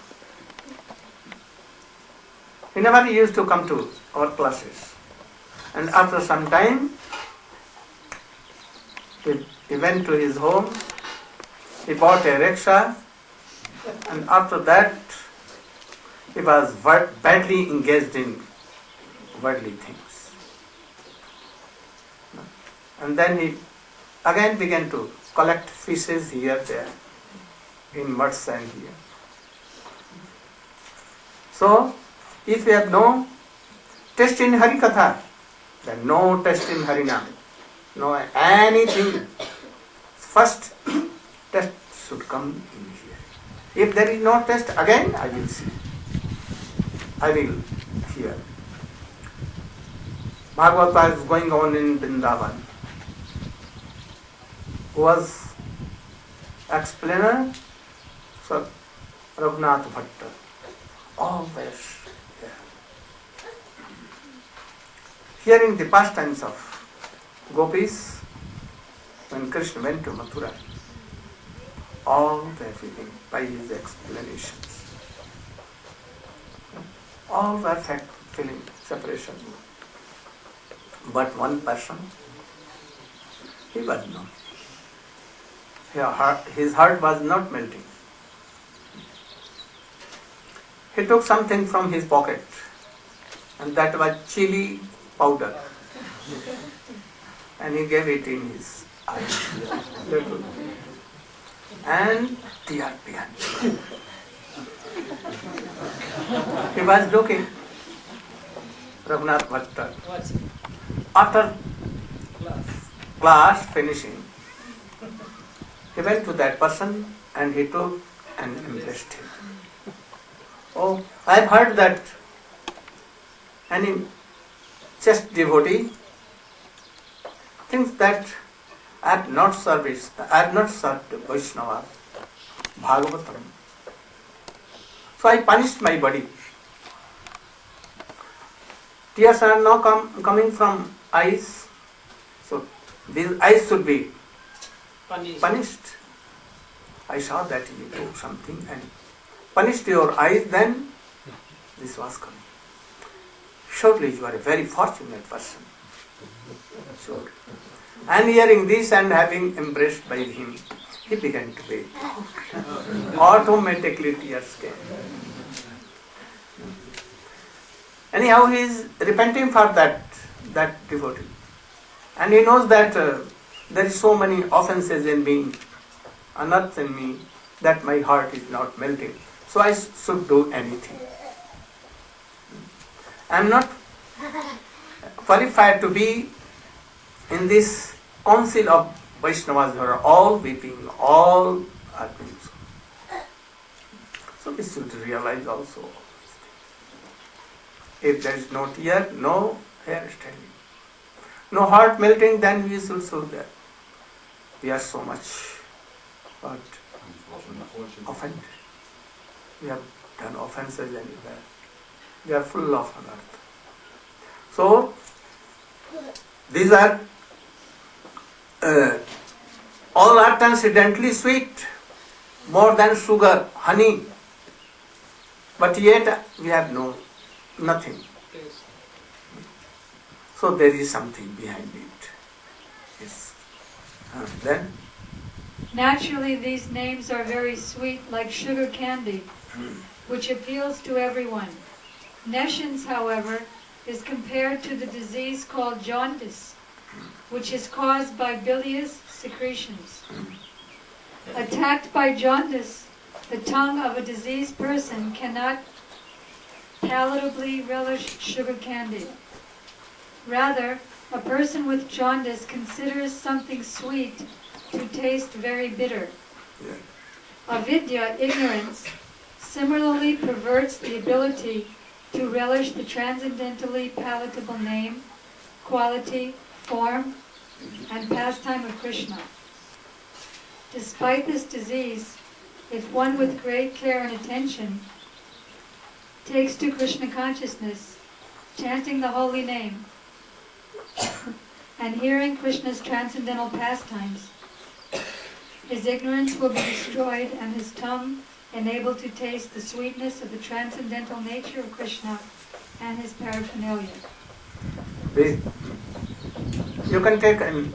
He never used to come to our classes. And after some time, he went to his home, he bought a rickshaw, and after that, he was badly engaged in worldly things. And then he again began to collect fishes here, there, in mud sand here. So, if we have no taste in Hari Katha, then no taste in Harinam, no anything. First test should come in here. If there is no test, again I will see. I will hear. Bhagavad was going on in Vrindavan. Who was explainer? So, Raghunath Bhatta. Always there. Hearing the pastimes of gopis, when Krishna went to Mathura, all everything by his explanations. All were feeling separation. But one person, he was not. His heart was not melting. he took something from his pocket, and that was chili powder, and he gave it in his eyes, little, and tears began. He was looking, Raghunath Bhatta. After class finishing, he went to that person and he took and embraced him. Oh, I have heard that any just devotee thinks that I have not served Vaishnava, Bhagavatam. So I punished my body. Tears are now coming from eyes, so these eyes should be punished. I saw that you took something and punished your eyes, then this was coming. Surely you are a very fortunate person. Sure. And hearing this and having embraced by him, he began to weep. Automatically tears came. Anyhow, he is repenting for that devotee. And he knows that there is so many offenses in me, unearthed in me, that my heart is not melting. So I should do anything. I am not qualified to be in this council of Vaishnavas who are all weeping, all are doing so. So we should realize also, if there is no tear, no hair standing, no heart melting, then we should show that we are so much offended. We have done offenses anywhere. We are full of unearth. So, these are all are transcendently sweet, more than sugar, honey. But yet we have nothing. So there is something behind it. Yes. Then? Naturally, these names are very sweet, like sugar candy, which appeals to everyone. Nescience, however, is compared to the disease called jaundice, which is caused by bilious secretions. Attacked by jaundice, the tongue of a diseased person cannot palatably relish sugar candy. Rather, a person with jaundice considers something sweet to taste very bitter. Avidya, ignorance, similarly perverts the ability to relish the transcendentally palatable name, quality, form, and pastime of Krishna. Despite this disease, if one with great care and attention takes to Krishna consciousness, chanting the holy name, and hearing Krishna's transcendental pastimes, his ignorance will be destroyed and his tongue enabled to taste the sweetness of the transcendental nature of Krishna and his paraphernalia. You can take an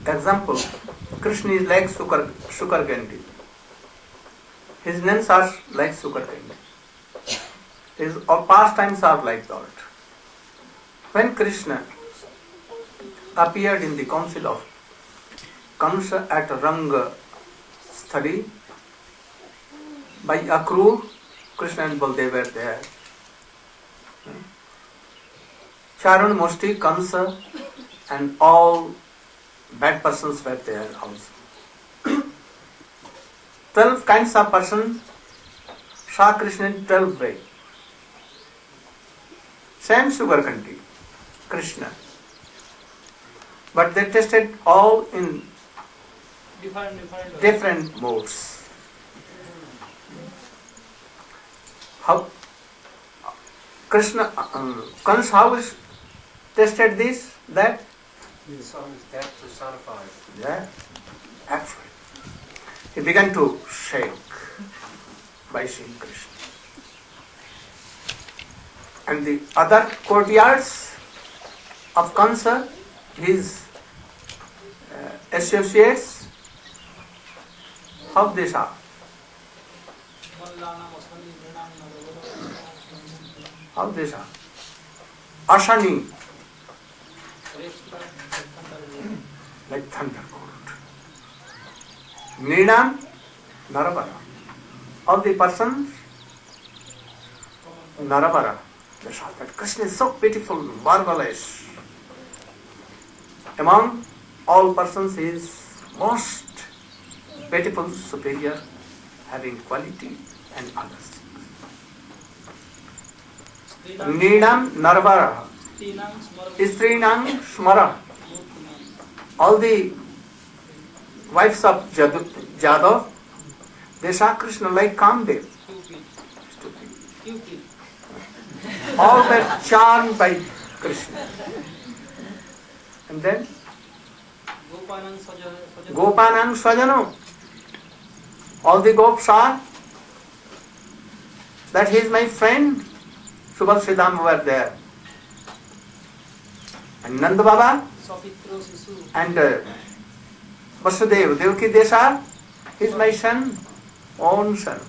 example. Krishna is like sugar candy. His names are like sugar candy. His pastimes are like that. When Krishna appeared in the council of Kamsa at Ranga study, by Akrur, Krishna and Baldev were there. Charan, Mushti, Kamsa, and all bad persons were there also. 12 kinds of persons saw Krishna in 12 ways. Same sugar candy, Krishna. But they tasted all in different modes. How Krishna, Kans, how is tested this? That? The song is death personified. Yeah, actually. He began to shake by seeing Krishna. And the other courtiers of Kansa, his associates, how they saw? How these are? Ashani, like thunderbolt. Nidam, Narabara. All the persons, Narabara. They saw that Krishna is so beautiful, marvelous. Among all persons, he is most beautiful, superior, having quality and others. Nidam Narvara, Istrinang Smara. All the wives of Jadav, they saw Krishna like Kamdev. All were charmed by Krishna. And then Gopanang Swajano. All the gops are that he is my friend. Subhashidam were there. And Nanda Baba and Vasudev, Devaki Desha, he is my son, own son.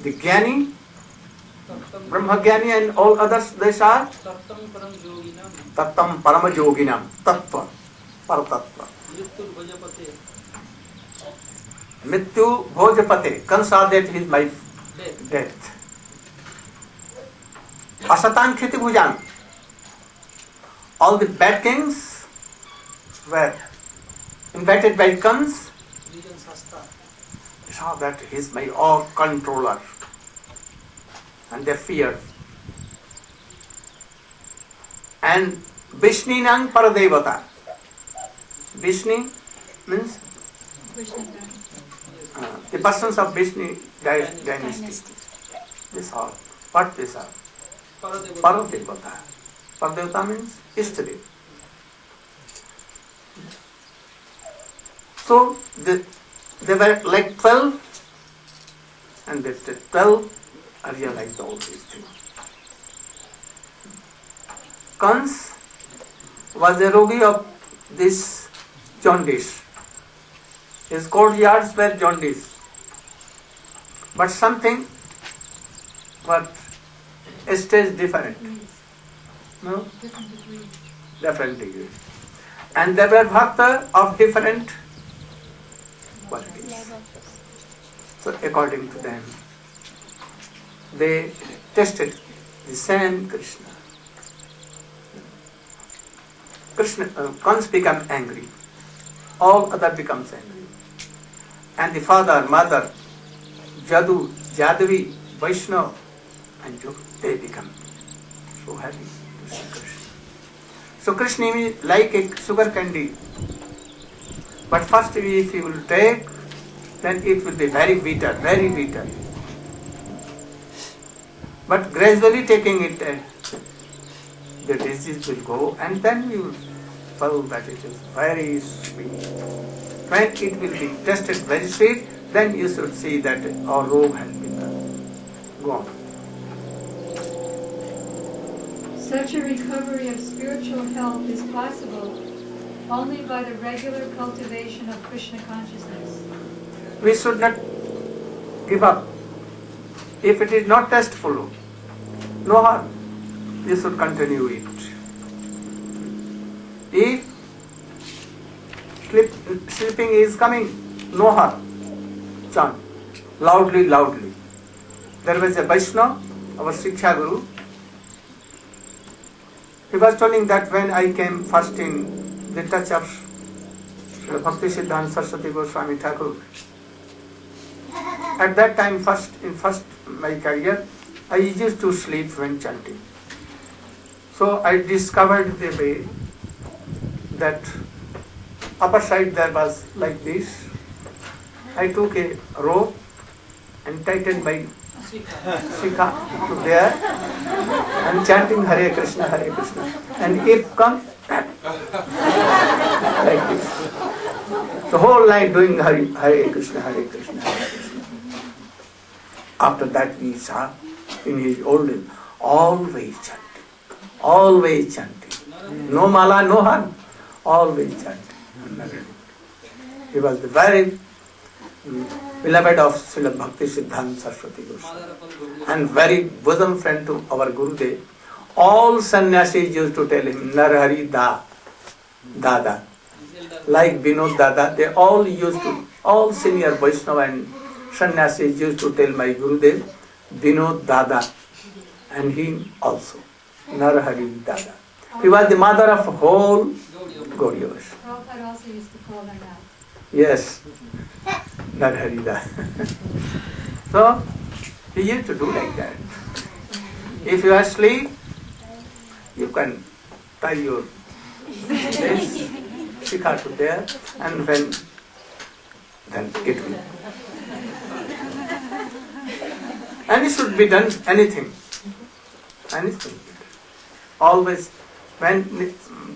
The Jnani, Brahma Jnani and all others, they are Tattam Parama Yoginam, Tattva, Paratattva. Mrityu Bhojapate, Kansa, that is my death. Asatan Kriti Bhujan. All the bad kings were invited by Kans. They saw that he is my all controller. And they feared. And Vishninang Paradevata. Vishnu means the persons of Vishnu dynasty. This are what these are? Paradevata. Paradevata means Ishtadev. So they were like 12, and they said 12 realized all these things. Kans was a rogi of this jaundice. His courtyards were jaundice. But something, but a stage different. No? Different degrees. And they were bhakta of different qualities. So according to them, they tested the same Krishna. Kans become angry. All other becomes angry. And the father, mother, Jadu, Jadavi, Vaishnava, and Jog, they become so happy to see Krishna. So Krishna is like a sugar candy. But first if you will take, then it will be very bitter, very bitter. But gradually taking it, the disease will go, and then you will feel that it is very sweet. When it will be tasted very sweet, then you should see that our robe has been gone. Such a recovery of spiritual health is possible only by the regular cultivation of Krishna consciousness. We should not give up. If it is not tasteful, no harm. You should continue it. If sleeping is coming, no harm. Chant loudly, loudly. There was a Vaishnava, our Shiksha Guru. He was telling that when I came first in the touch of Bhakti Siddhanta Saraswati Goswami Thakur, at that time, first my career, I used to sleep when chanting. So I discovered the way that upper side there was like this. I took a rope and tightened my shikha to there and chanting Hare Krishna, Hare Krishna. And if come, like this. The whole night doing Hare Krishna, Hare Krishna, Hare Krishna. After that we saw in his old age, always chanting, always chanting. No mala, no harm, always chanting. He was the very beloved of Srila Bhakti Siddhanta Saraswati Goswami, and very bosom friend to our Gurudev. All sannyasis used to tell him, Narahari Dada. Like Vinod Dada, they all used to, all senior Vaishnava and sannyasis used to tell my Gurudev, Vinod Dada, and him also, Narahari Dada. He was the mother of whole Gaudiya Vaishnava. Prabhupada also used to call them that. Yes, Narahari Dada. So, he used to do like that. If you are asleep, you can tie your this shikha to there, and then it will. And it should be done, anything. Always, when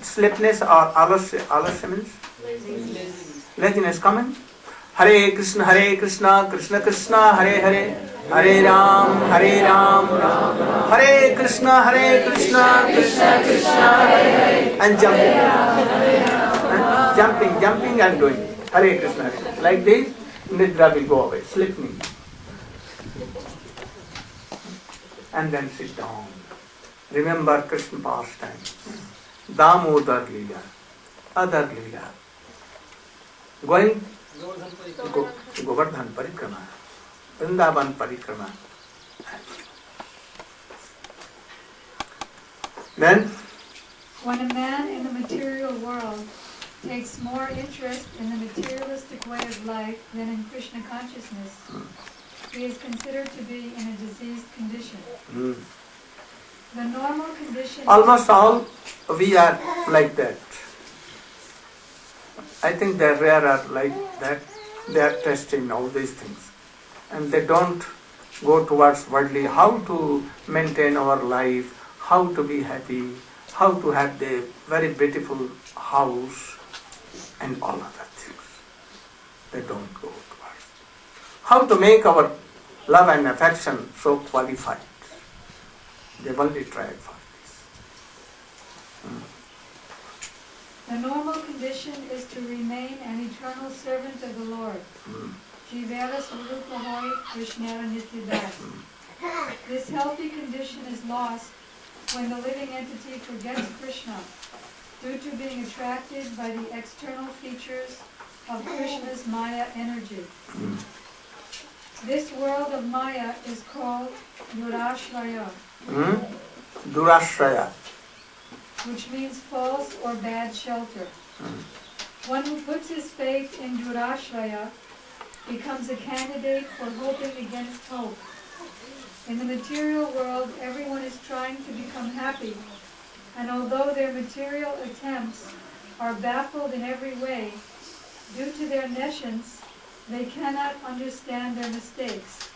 sleepness or alasya means laziness coming, Hare Krishna, Krishna Krishna, Hare Hare, Hare Ram, Hare Krishna, Krishna Krishna, Hare Hare, and jumping and doing Hare Krishna, Hare. Like this, Nidra will go away, sleeping. And then sit down. Remember Krishna pastimes, Damodar Leela, other Leela. Going Govardhan Parikrama, Vrindavan Parikrama. Then, when a man in the material world takes more interest in the materialistic way of life than in Krishna consciousness, he is considered to be in a diseased condition. The normal condition... Almost all we are like that. I think the rare are like that. They are testing all these things. And they don't go towards worldly, how to maintain our life, how to be happy, how to have the very beautiful house, and all other things. They don't go towards. How to make our love and affection so qualified. They've only tried for this. The normal condition is to remain an eternal servant of the Lord. Jivera Swarupa Hoy Krishnara Nityadas. This healthy condition is lost when the living entity forgets Krishna due to being attracted by the external features of Krishna's Maya energy. This world of Maya is called Durashraya. Durashraya. Which means false or bad shelter. One who puts his faith in Durashraya becomes a candidate for hoping against hope. In the material world, everyone is trying to become happy, and although their material attempts are baffled in every way, due to their nescience, they cannot understand their mistakes.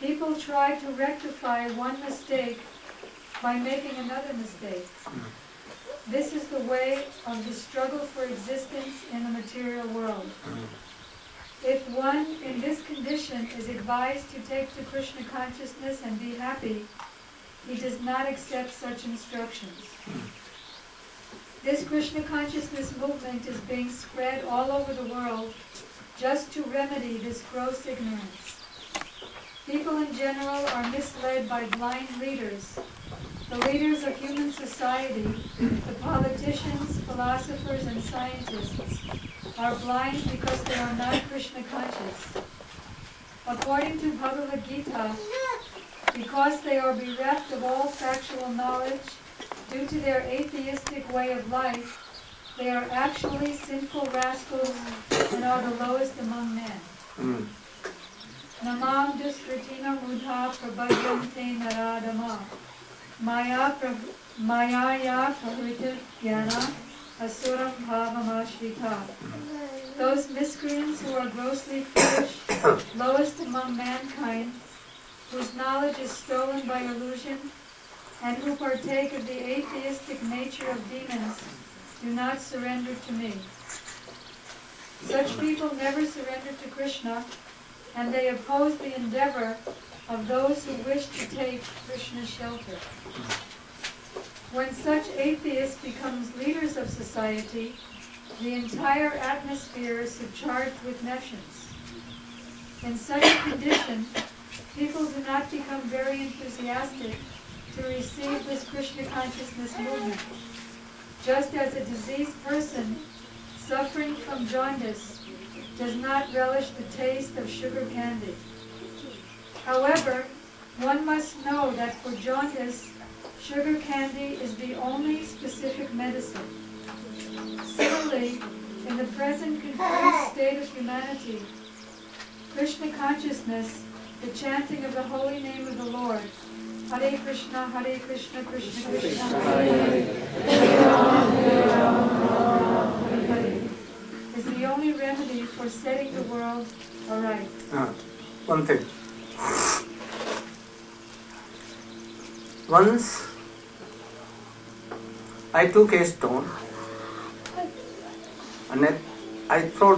People try to rectify one mistake by making another mistake. This is the way of the struggle for existence in the material world. If one in this condition is advised to take to Krishna consciousness and be happy, he does not accept such instructions. This Krishna consciousness movement is being spread all over the world just to remedy this gross ignorance. People in general are misled by blind leaders. The leaders of human society, the politicians, philosophers, and scientists, are blind because they are not Krishna conscious. According to Bhagavad Gita, because they are bereft of all factual knowledge due to their atheistic way of life, they are actually sinful rascals and are the lowest among men. Namam Dusritina Mudha Prabhadyante Naradama Maya Pravrita Jnana Asuram Bhavamashrita. Those miscreants who are grossly foolish, lowest among mankind, whose knowledge is stolen by illusion, and who partake of the atheistic nature of demons, do not surrender to me. Such people never surrender to Krishna, and they oppose the endeavor of those who wish to take Krishna's shelter. When such atheists become leaders of society, the entire atmosphere is surcharged with nescience. In such a condition, people do not become very enthusiastic to receive this Krishna consciousness movement. Just as a diseased person suffering from jaundice does not relish the taste of sugar candy. However, one must know that for jaundice, sugar candy is the only specific medicine. Similarly, in the present confused state of humanity, Krishna consciousness, the chanting of the holy name of the Lord, Hare Krishna, Krishna Krishna, Hare Hare, is the only remedy for setting the world aright. One thing. Once I took a stone and I throw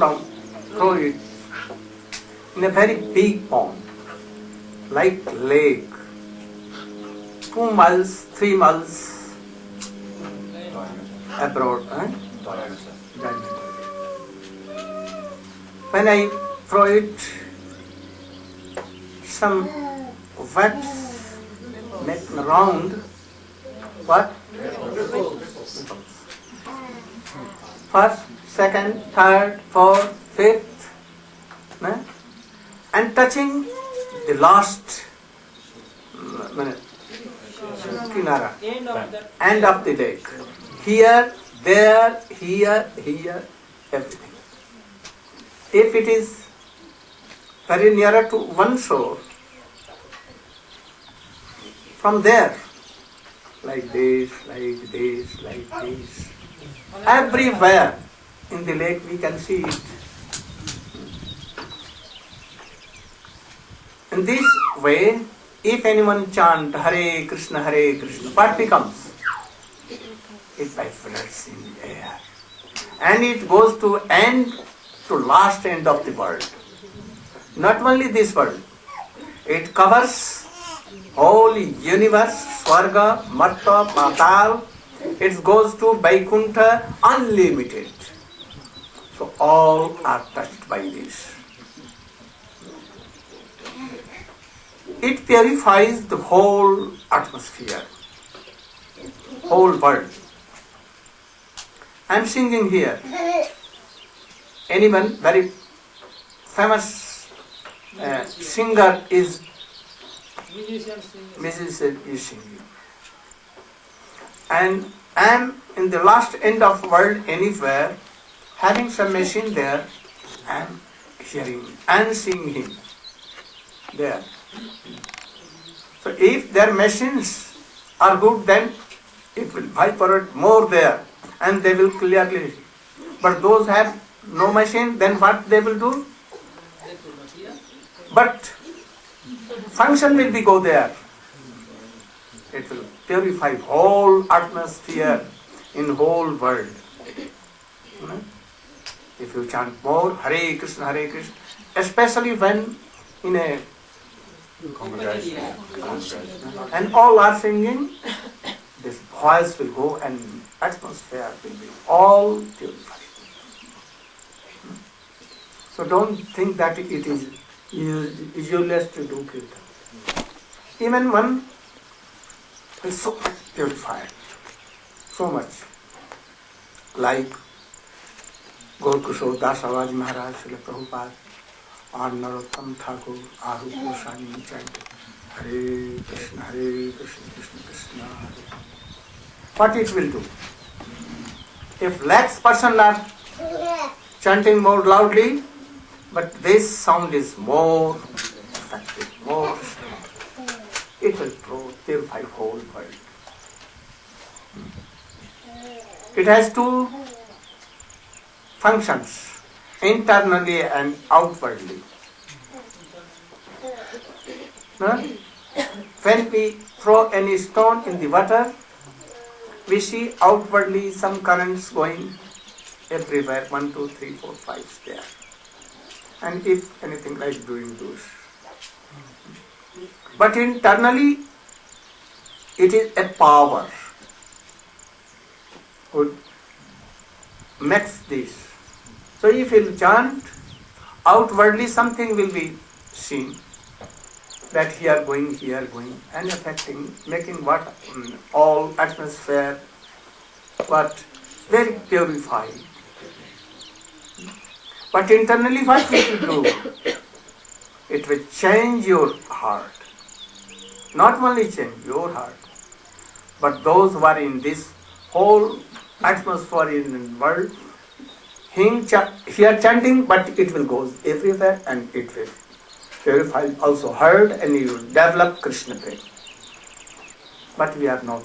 it in a very big pond, like lake, 2 miles, 3 miles abroad. Diameter. When I throw it, some wax make round, what? First, second, third, fourth, fifth, and touching the last kinara, end of the lake. Here, there, here, everything. If it is very nearer to one shore, from there, like this, everywhere in the lake we can see it. In this way, if anyone chant Hare Krishna, what becomes? It vibrates in the air. And it goes to last end of the world. Not only this world, it covers whole universe, Swarga, Marta, Patal. It goes to Vaikuntha, unlimited. So all are touched by this. It purifies the whole atmosphere, whole world. I am singing here. Anyone very famous singer is musician is singing. And I am in the last end of the world anywhere, having some machine there, I am hearing and seeing him there. So if their machines are good, then it will vibrate more there and they will clearly see. But those have no machine, then what they will do? But function will be go there. It will purify whole atmosphere in whole world. If you chant more Hare Krishna, especially when in a congregation, and all are singing, this voice will go and atmosphere will be all purified. So don't think that it is useless to do kirtan. Even one is so much purified, so much. Like Gaur Das Awaj Maharaj, Srila Prabhupada, or Narottam Thakur, Ahu Goswami chanted Hare Krishna, Krishna Krishna, Hare. What it will do? If lakhs person are chanting more loudly, but this sound is more effective, more strong. It will purify whole world. It has two functions, internally and outwardly. When we throw any stone in the water, we see outwardly some currents going everywhere, 1, 2, 3, 4, 5 there. And if anything like doing those. But internally, it is a power who makes this. So if you chant, outwardly something will be seen that here going, and affecting, making what all atmosphere, but very purified. But internally, what it will do? It will change your heart. Not only change your heart, but those who are in this whole atmosphere in the world, here chanting, but it will go everywhere and it will purify also heard and you will develop Krishna prema. But we are not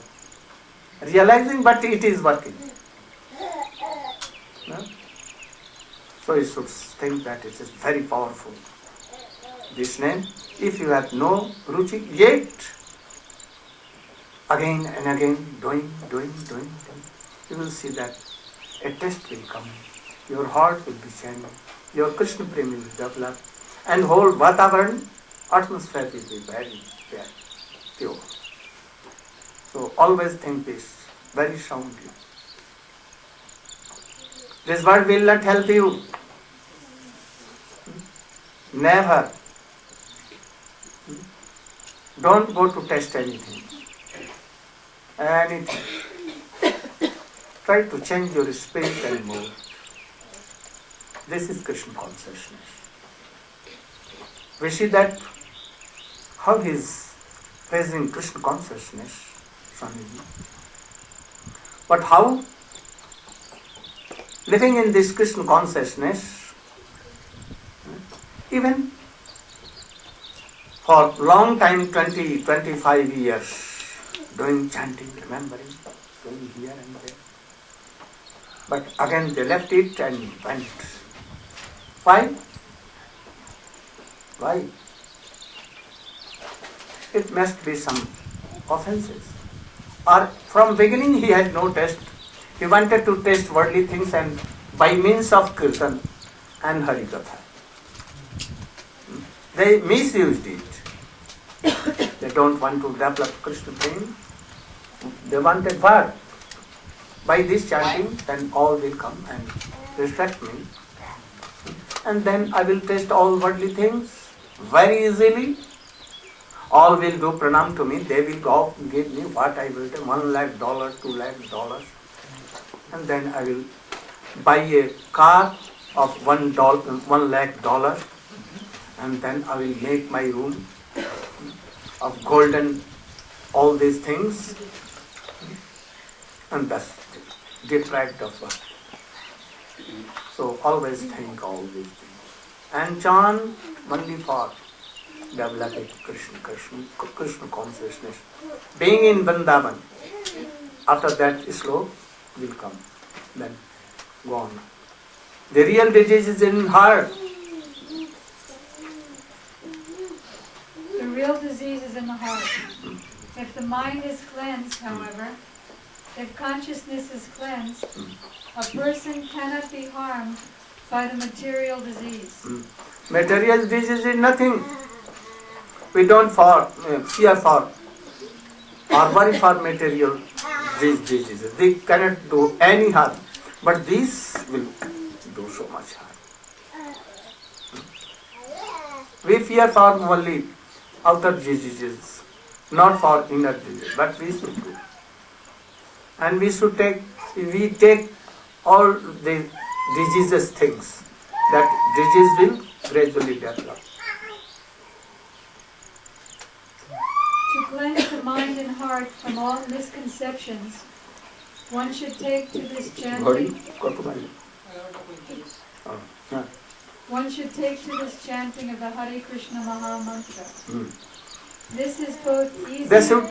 realizing, but it is working. No? So you should think that it is very powerful. This name, if you have no ruchi, yet again and again doing, you will see that a taste will come. Your heart will be changed. Your Krishna prema will develop. And whole Vatavaran, atmosphere will be very, very pure. So always think this very soundly. This word will not help you. Never. Don't go to test anything. Try to change your spirit and mood. This is Krishna consciousness. We see that how he is praising Krishna consciousness, Swami. But how living in this Krishna consciousness, even for long time, 20, 25 years, doing chanting, remembering, going here and there. But again they left it and went. Why? Why? It must be some offenses. Or from beginning he had no taste. He wanted to taste worldly things and by means of Kirtan and Harikatha. They misused it. They don't want to develop Krishna prema. They wanted what? By this chanting, then all will come and respect me. And then I will taste all worldly things very easily. All will do pranam to me. They will go and give me what I will take, $1 lakh, $2 lakh. And then I will buy a car of $1 lakh. And then I will make my room of golden, all these things. And thus deprived of what? So always think all these things. And chant only for developing Krishna consciousness. Being in Vrindavan, after that slope will come. Then go on. The real disease is in heart. The real disease is in the heart. If the mind is cleansed, however, if consciousness is cleansed, a person cannot be harmed by the material disease. Material disease is nothing. We don't fear for or worry for material diseases. They cannot do any harm. But these will do so much harm. We fear for only outer diseases, not for inner diseases. But we should do. And we take all the diseases things, that disease will gradually develop. To cleanse the mind and heart from all misconceptions, one should take to this chanting. One should take to this chanting of the Hare Krishna Maha Mantra. This is both easy. They should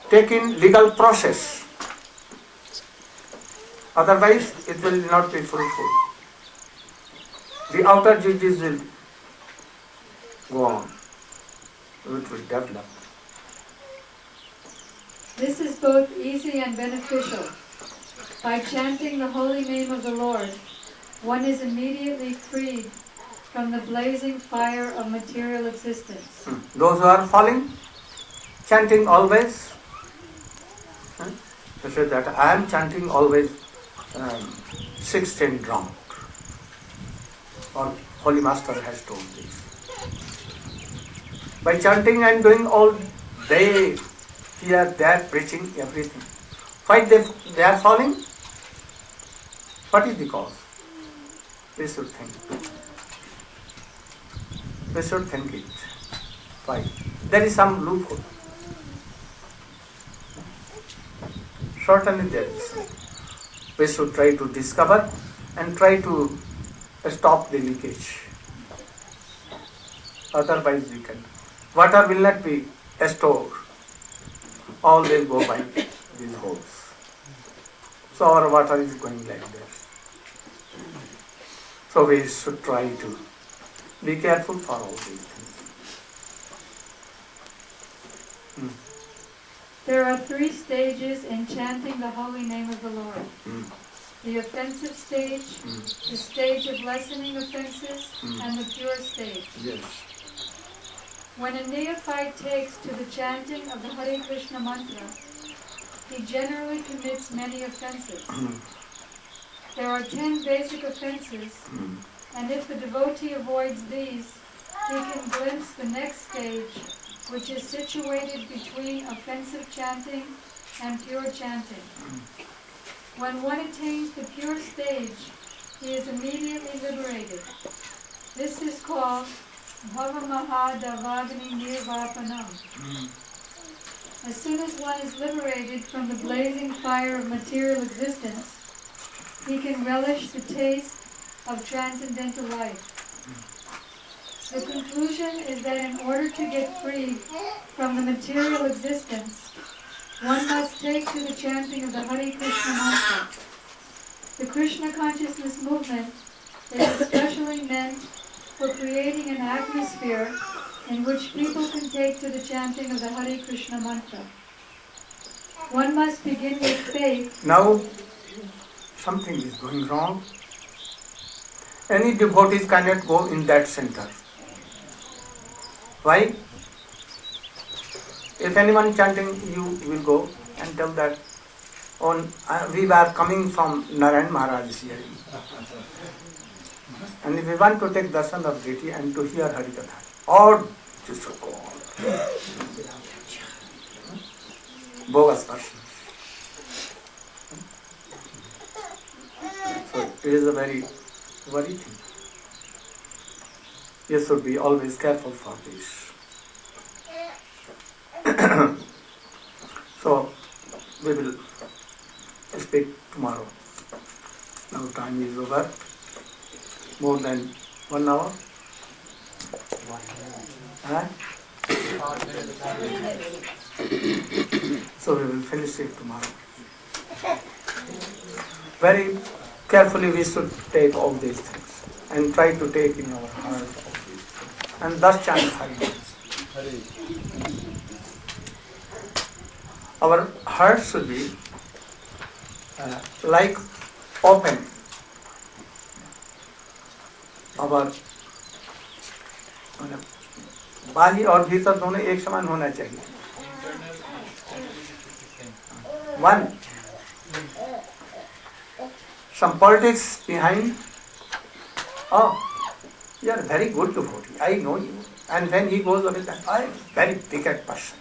take in legal process. Otherwise, it will not be fruitful. The outer duties will go on. It will develop. This is both easy and beneficial. By chanting the holy name of the Lord, one is immediately freed from the blazing fire of material existence. Those who are falling, chanting always, they say that I am chanting always 16 round. Or Holy Master has told this. By chanting and doing all day, here, there, preaching, everything. Why they are falling? What is the cause? We should think. We should think it. Why? There is some loophole. Certainly there is. We should try to discover and try to stop the leakage. Otherwise we can. Water will not be stored. All will go by these holes. So our water is going like this. So we should try to be careful for all these things. There are 3 stages in chanting the holy name of the Lord. The offensive stage, the stage of lessening offenses, and the pure stage. Yes. When a neophyte takes to the chanting of the Hare Krishna mantra, he generally commits many offenses. There are 10 basic offenses, and if the devotee avoids these, he can glimpse the next stage, which is situated between offensive chanting and pure chanting. When one attains the pure stage, he is immediately liberated. This is called Bhavamahadavagni Nirvapanam. As soon as one is liberated from the blazing fire of material existence, he can relish the taste of transcendental life. The conclusion is that in order to get free from the material existence, one must take to the chanting of the Hare Krishna mantra. The Krishna consciousness movement is especially meant for creating an atmosphere in which people can take to the chanting of the Hare Krishna mantra. One must begin with faith. Now, something is going wrong. Any devotees cannot go in that center. Why? If anyone chanting, you will go and tell that, we were coming from Narayana Maharaj's hearing. And if we want to take darshan of deity and to hear Harikatha, or just to go on. Bogus person. So it is a very worry thing. You should be always careful for this. So we will speak tomorrow. Now time is over. More than 1 hour. So we will finish it tomorrow. Very carefully we should take all these things and try to take in our heart and thus chant Hare. Our heart should be like open. our बाहरी और भीतर दोनों एक समान होना चाहिए. One, some politics behind. Oh, you are very good devotee. I know you. And when he goes away, I am very wicked person.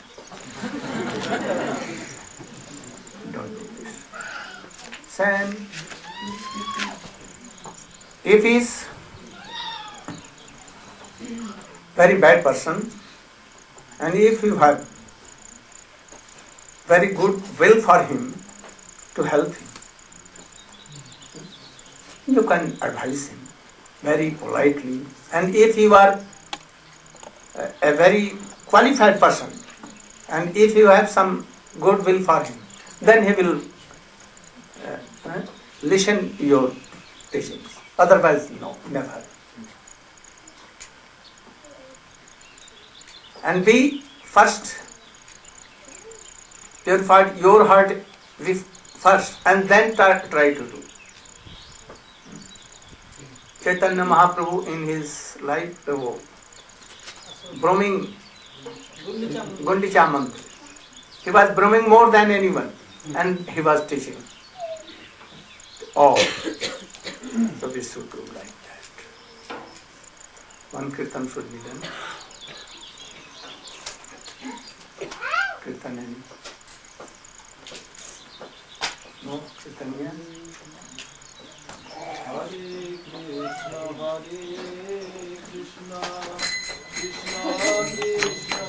Don't do this. Same. If he is very bad person, and if you have very good will for him to help him, you can advise him very politely. And if you are a very qualified person, and if you have some good will for him, then he will listen to your teachings. Otherwise, no, never. And be first purify your heart first, and then try to do. Chaitanya Mahaprabhu in his life, brooming Gundicha Mandir. He was brooming more than anyone, and he was teaching. Oh, so we should do like that. One kirtan should be done. Kirtan any? No Kirtaniya? Hare Krishna, Krishna Krishna,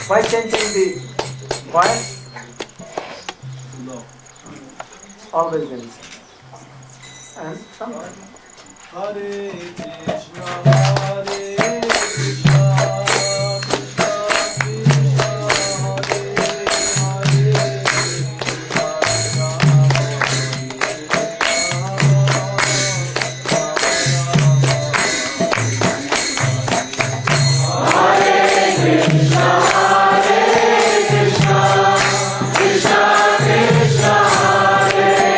Why chanting the why? Always dance. And sometimes. Hare Krishna, Hare Krishna, Krishna Krishna, Hare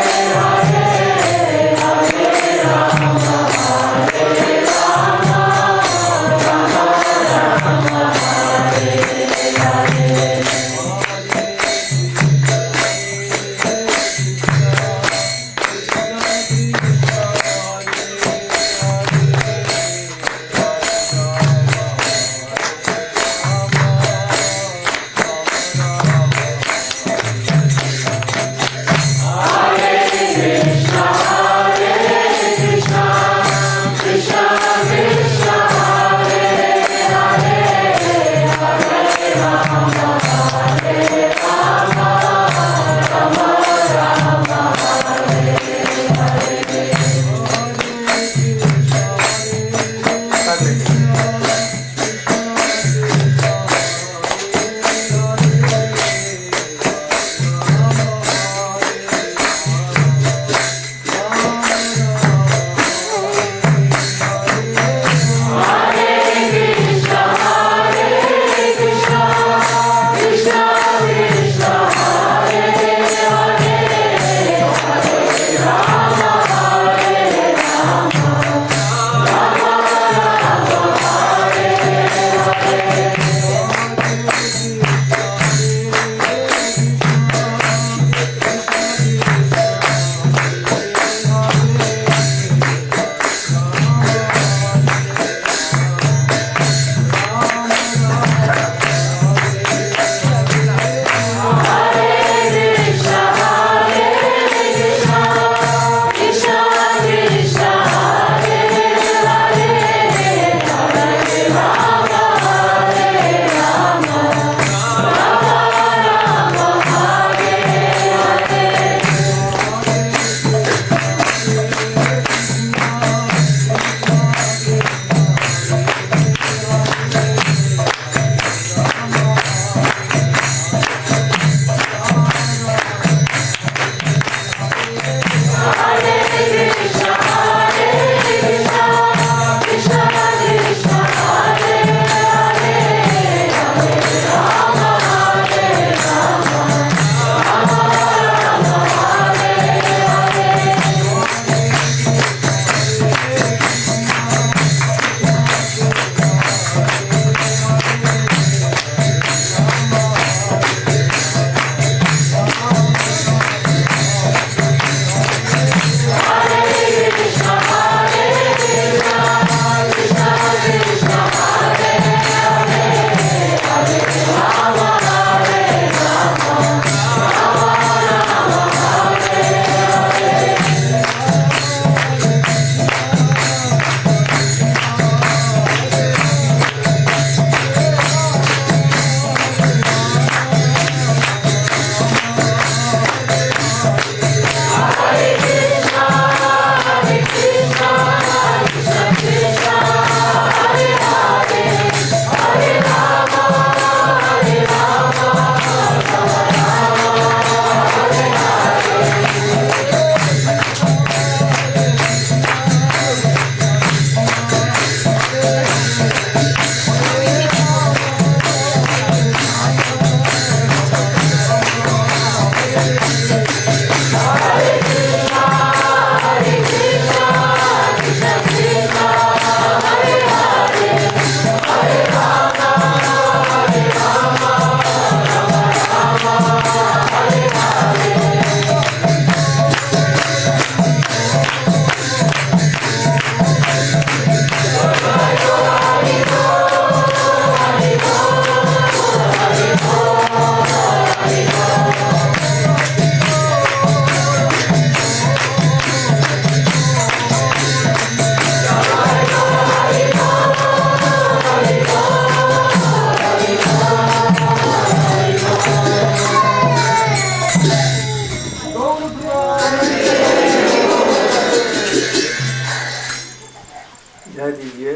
जय दीजिए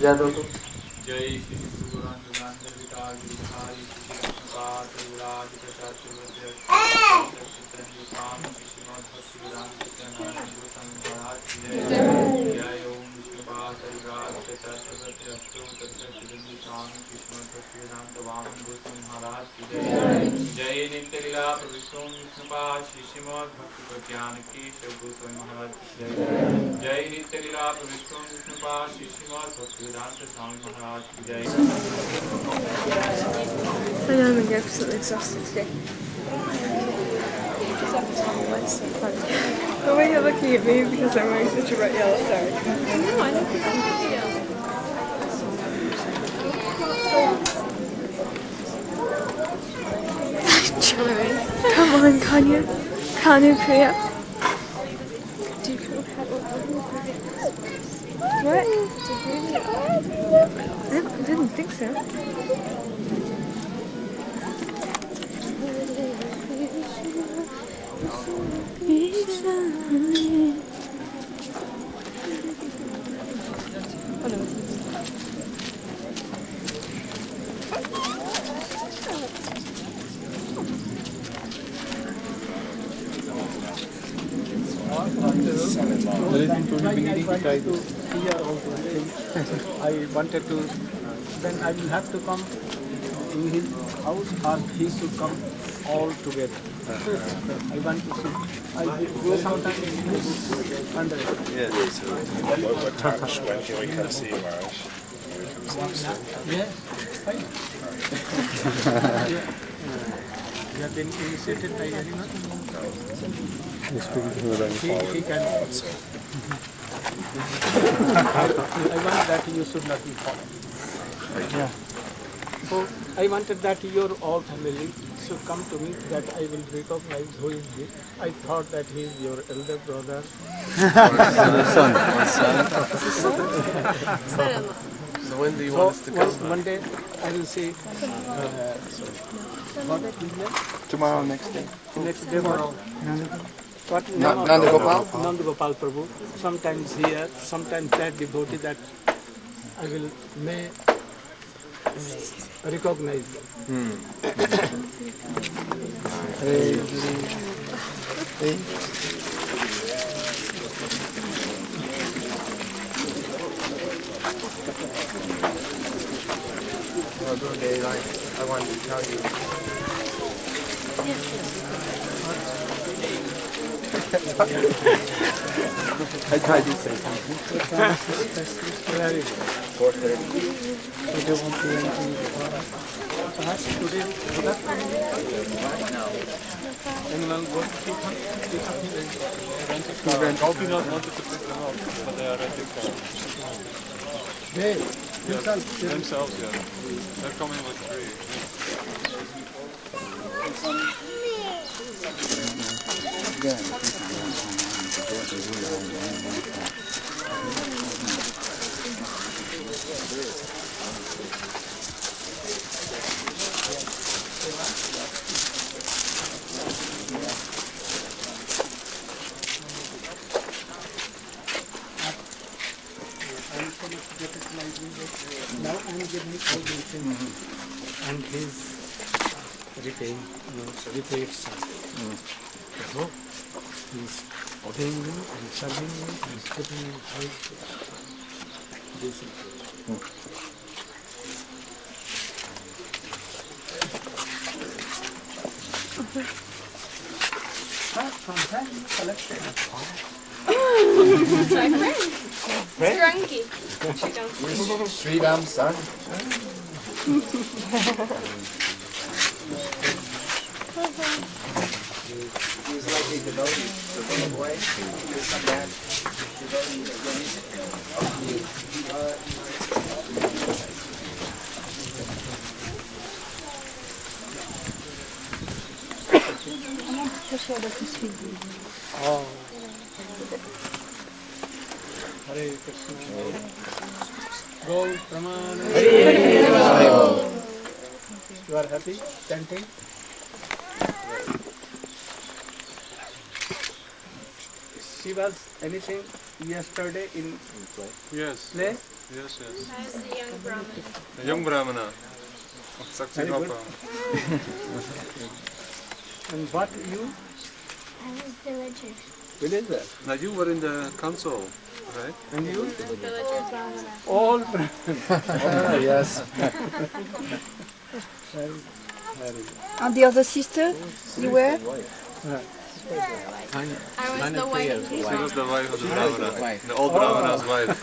जय दो तो जय श्री गुरु ग्रंथ विकार गिरिधारी श्री कृष्णपाद विराज प्रचार स्वामी श्रीमद भक्ति वेदांत चरणारविंद स्वामी महाराज की जय जय ओम विष्णुपाद विराज प्रचार स्वामी श्रीमद भक्ति वेदांत वामन गोस्वामी महाराज की जय जय नित्य लीला प्रविष्णु विष्णुपाद श्रीमद भक्ति प्रज्ञान केशव गोस्वामी महाराज की जय जय नित्य लीला प्रविष्णु विष्णुपाद श्रीमद भक्ति वेदांत स्वामी महाराज की जय। I know I'm absolutely exhausted today. It's so funny. The way you're looking at me because I'm wearing such a bright yellow saree. No, I don't think I'm yellow. Charming. Come on, Kanya. Kanu Priya. Do you feel what? I didn't think so. I wanted to, then I will have to come in his house or he should come all together. I want to see. I will go sometime in his under. Yes. What time, when can we come see you, Maharaj? Can we come see you soon? Yes, fine. You have been initiated by anyone? You're speaking to her on He can. I want that you should not be followed. Yeah. So I wanted that your all family should come to me, that I will recognize who is he. I thought that he is your elder brother. Son. So when do you want us to come? One day I will see. What is his name? Tomorrow, next day. Next day. What name? Nanda Gopal? Nanda Gopal Prabhu. Sometimes here, sometimes that devotee that I will may recognize them. One day, I wanted to tell you. I tried to say something. 4:30. Perhaps today, anyone go to pick up Coffee not wanted to pick them up, but they are renting cars. They Themselves, yeah. They're coming with 3. Now I am giving all the things and his repaid son. So he is obeying me and serving me and putting me how this is. It's my friend. Drunky. Sri Ram's son. He's like a devotee, the little boy. He's some bad devotee that Oh. Hare Krishna. Go, Pramana. You are happy chanting? She was anything yesterday in Yes. play? Yes, yes. I was the young Brahmin. A young Brahmana. Sakti Very good. Gopal. And what you? I was villager. Villager. Now you were in the council, right? And you? Villager Brahmana. All yes. Very, very good. And the other sister, you were? I was the wife. She was the wife of the Brahmana, the old Brahmana's wife.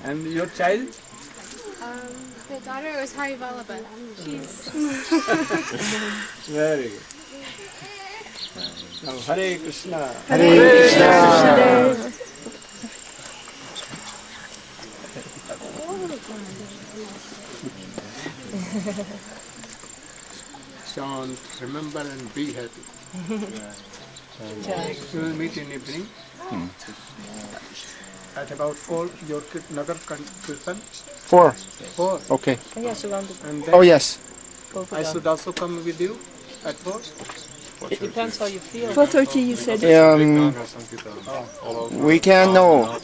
And your child? The daughter was Hari Vallabha. She's Very good. Now, Hare Krishna. Hare Krishna. Chant, remember and be happy. We will meet in evening. At about 4, your Nagar Kirtan. 4. 4. Okay. And then Oh yes. I should also come with you at 4. It depends how you feel. 4:30 you said. We can no.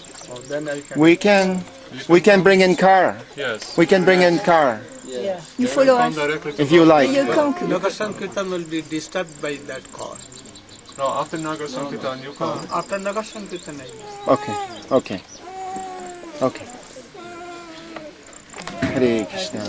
Then I can. We can bring in car. Yes. We can bring in car. Yeah. You follow us. If you like. You come. Nagar Sankirtan will be disturbed by that car. No, after Nagar Sankirtan you come. After Nagar Sankirtan I will. Okay. Okay. Okay. Hare Krishna.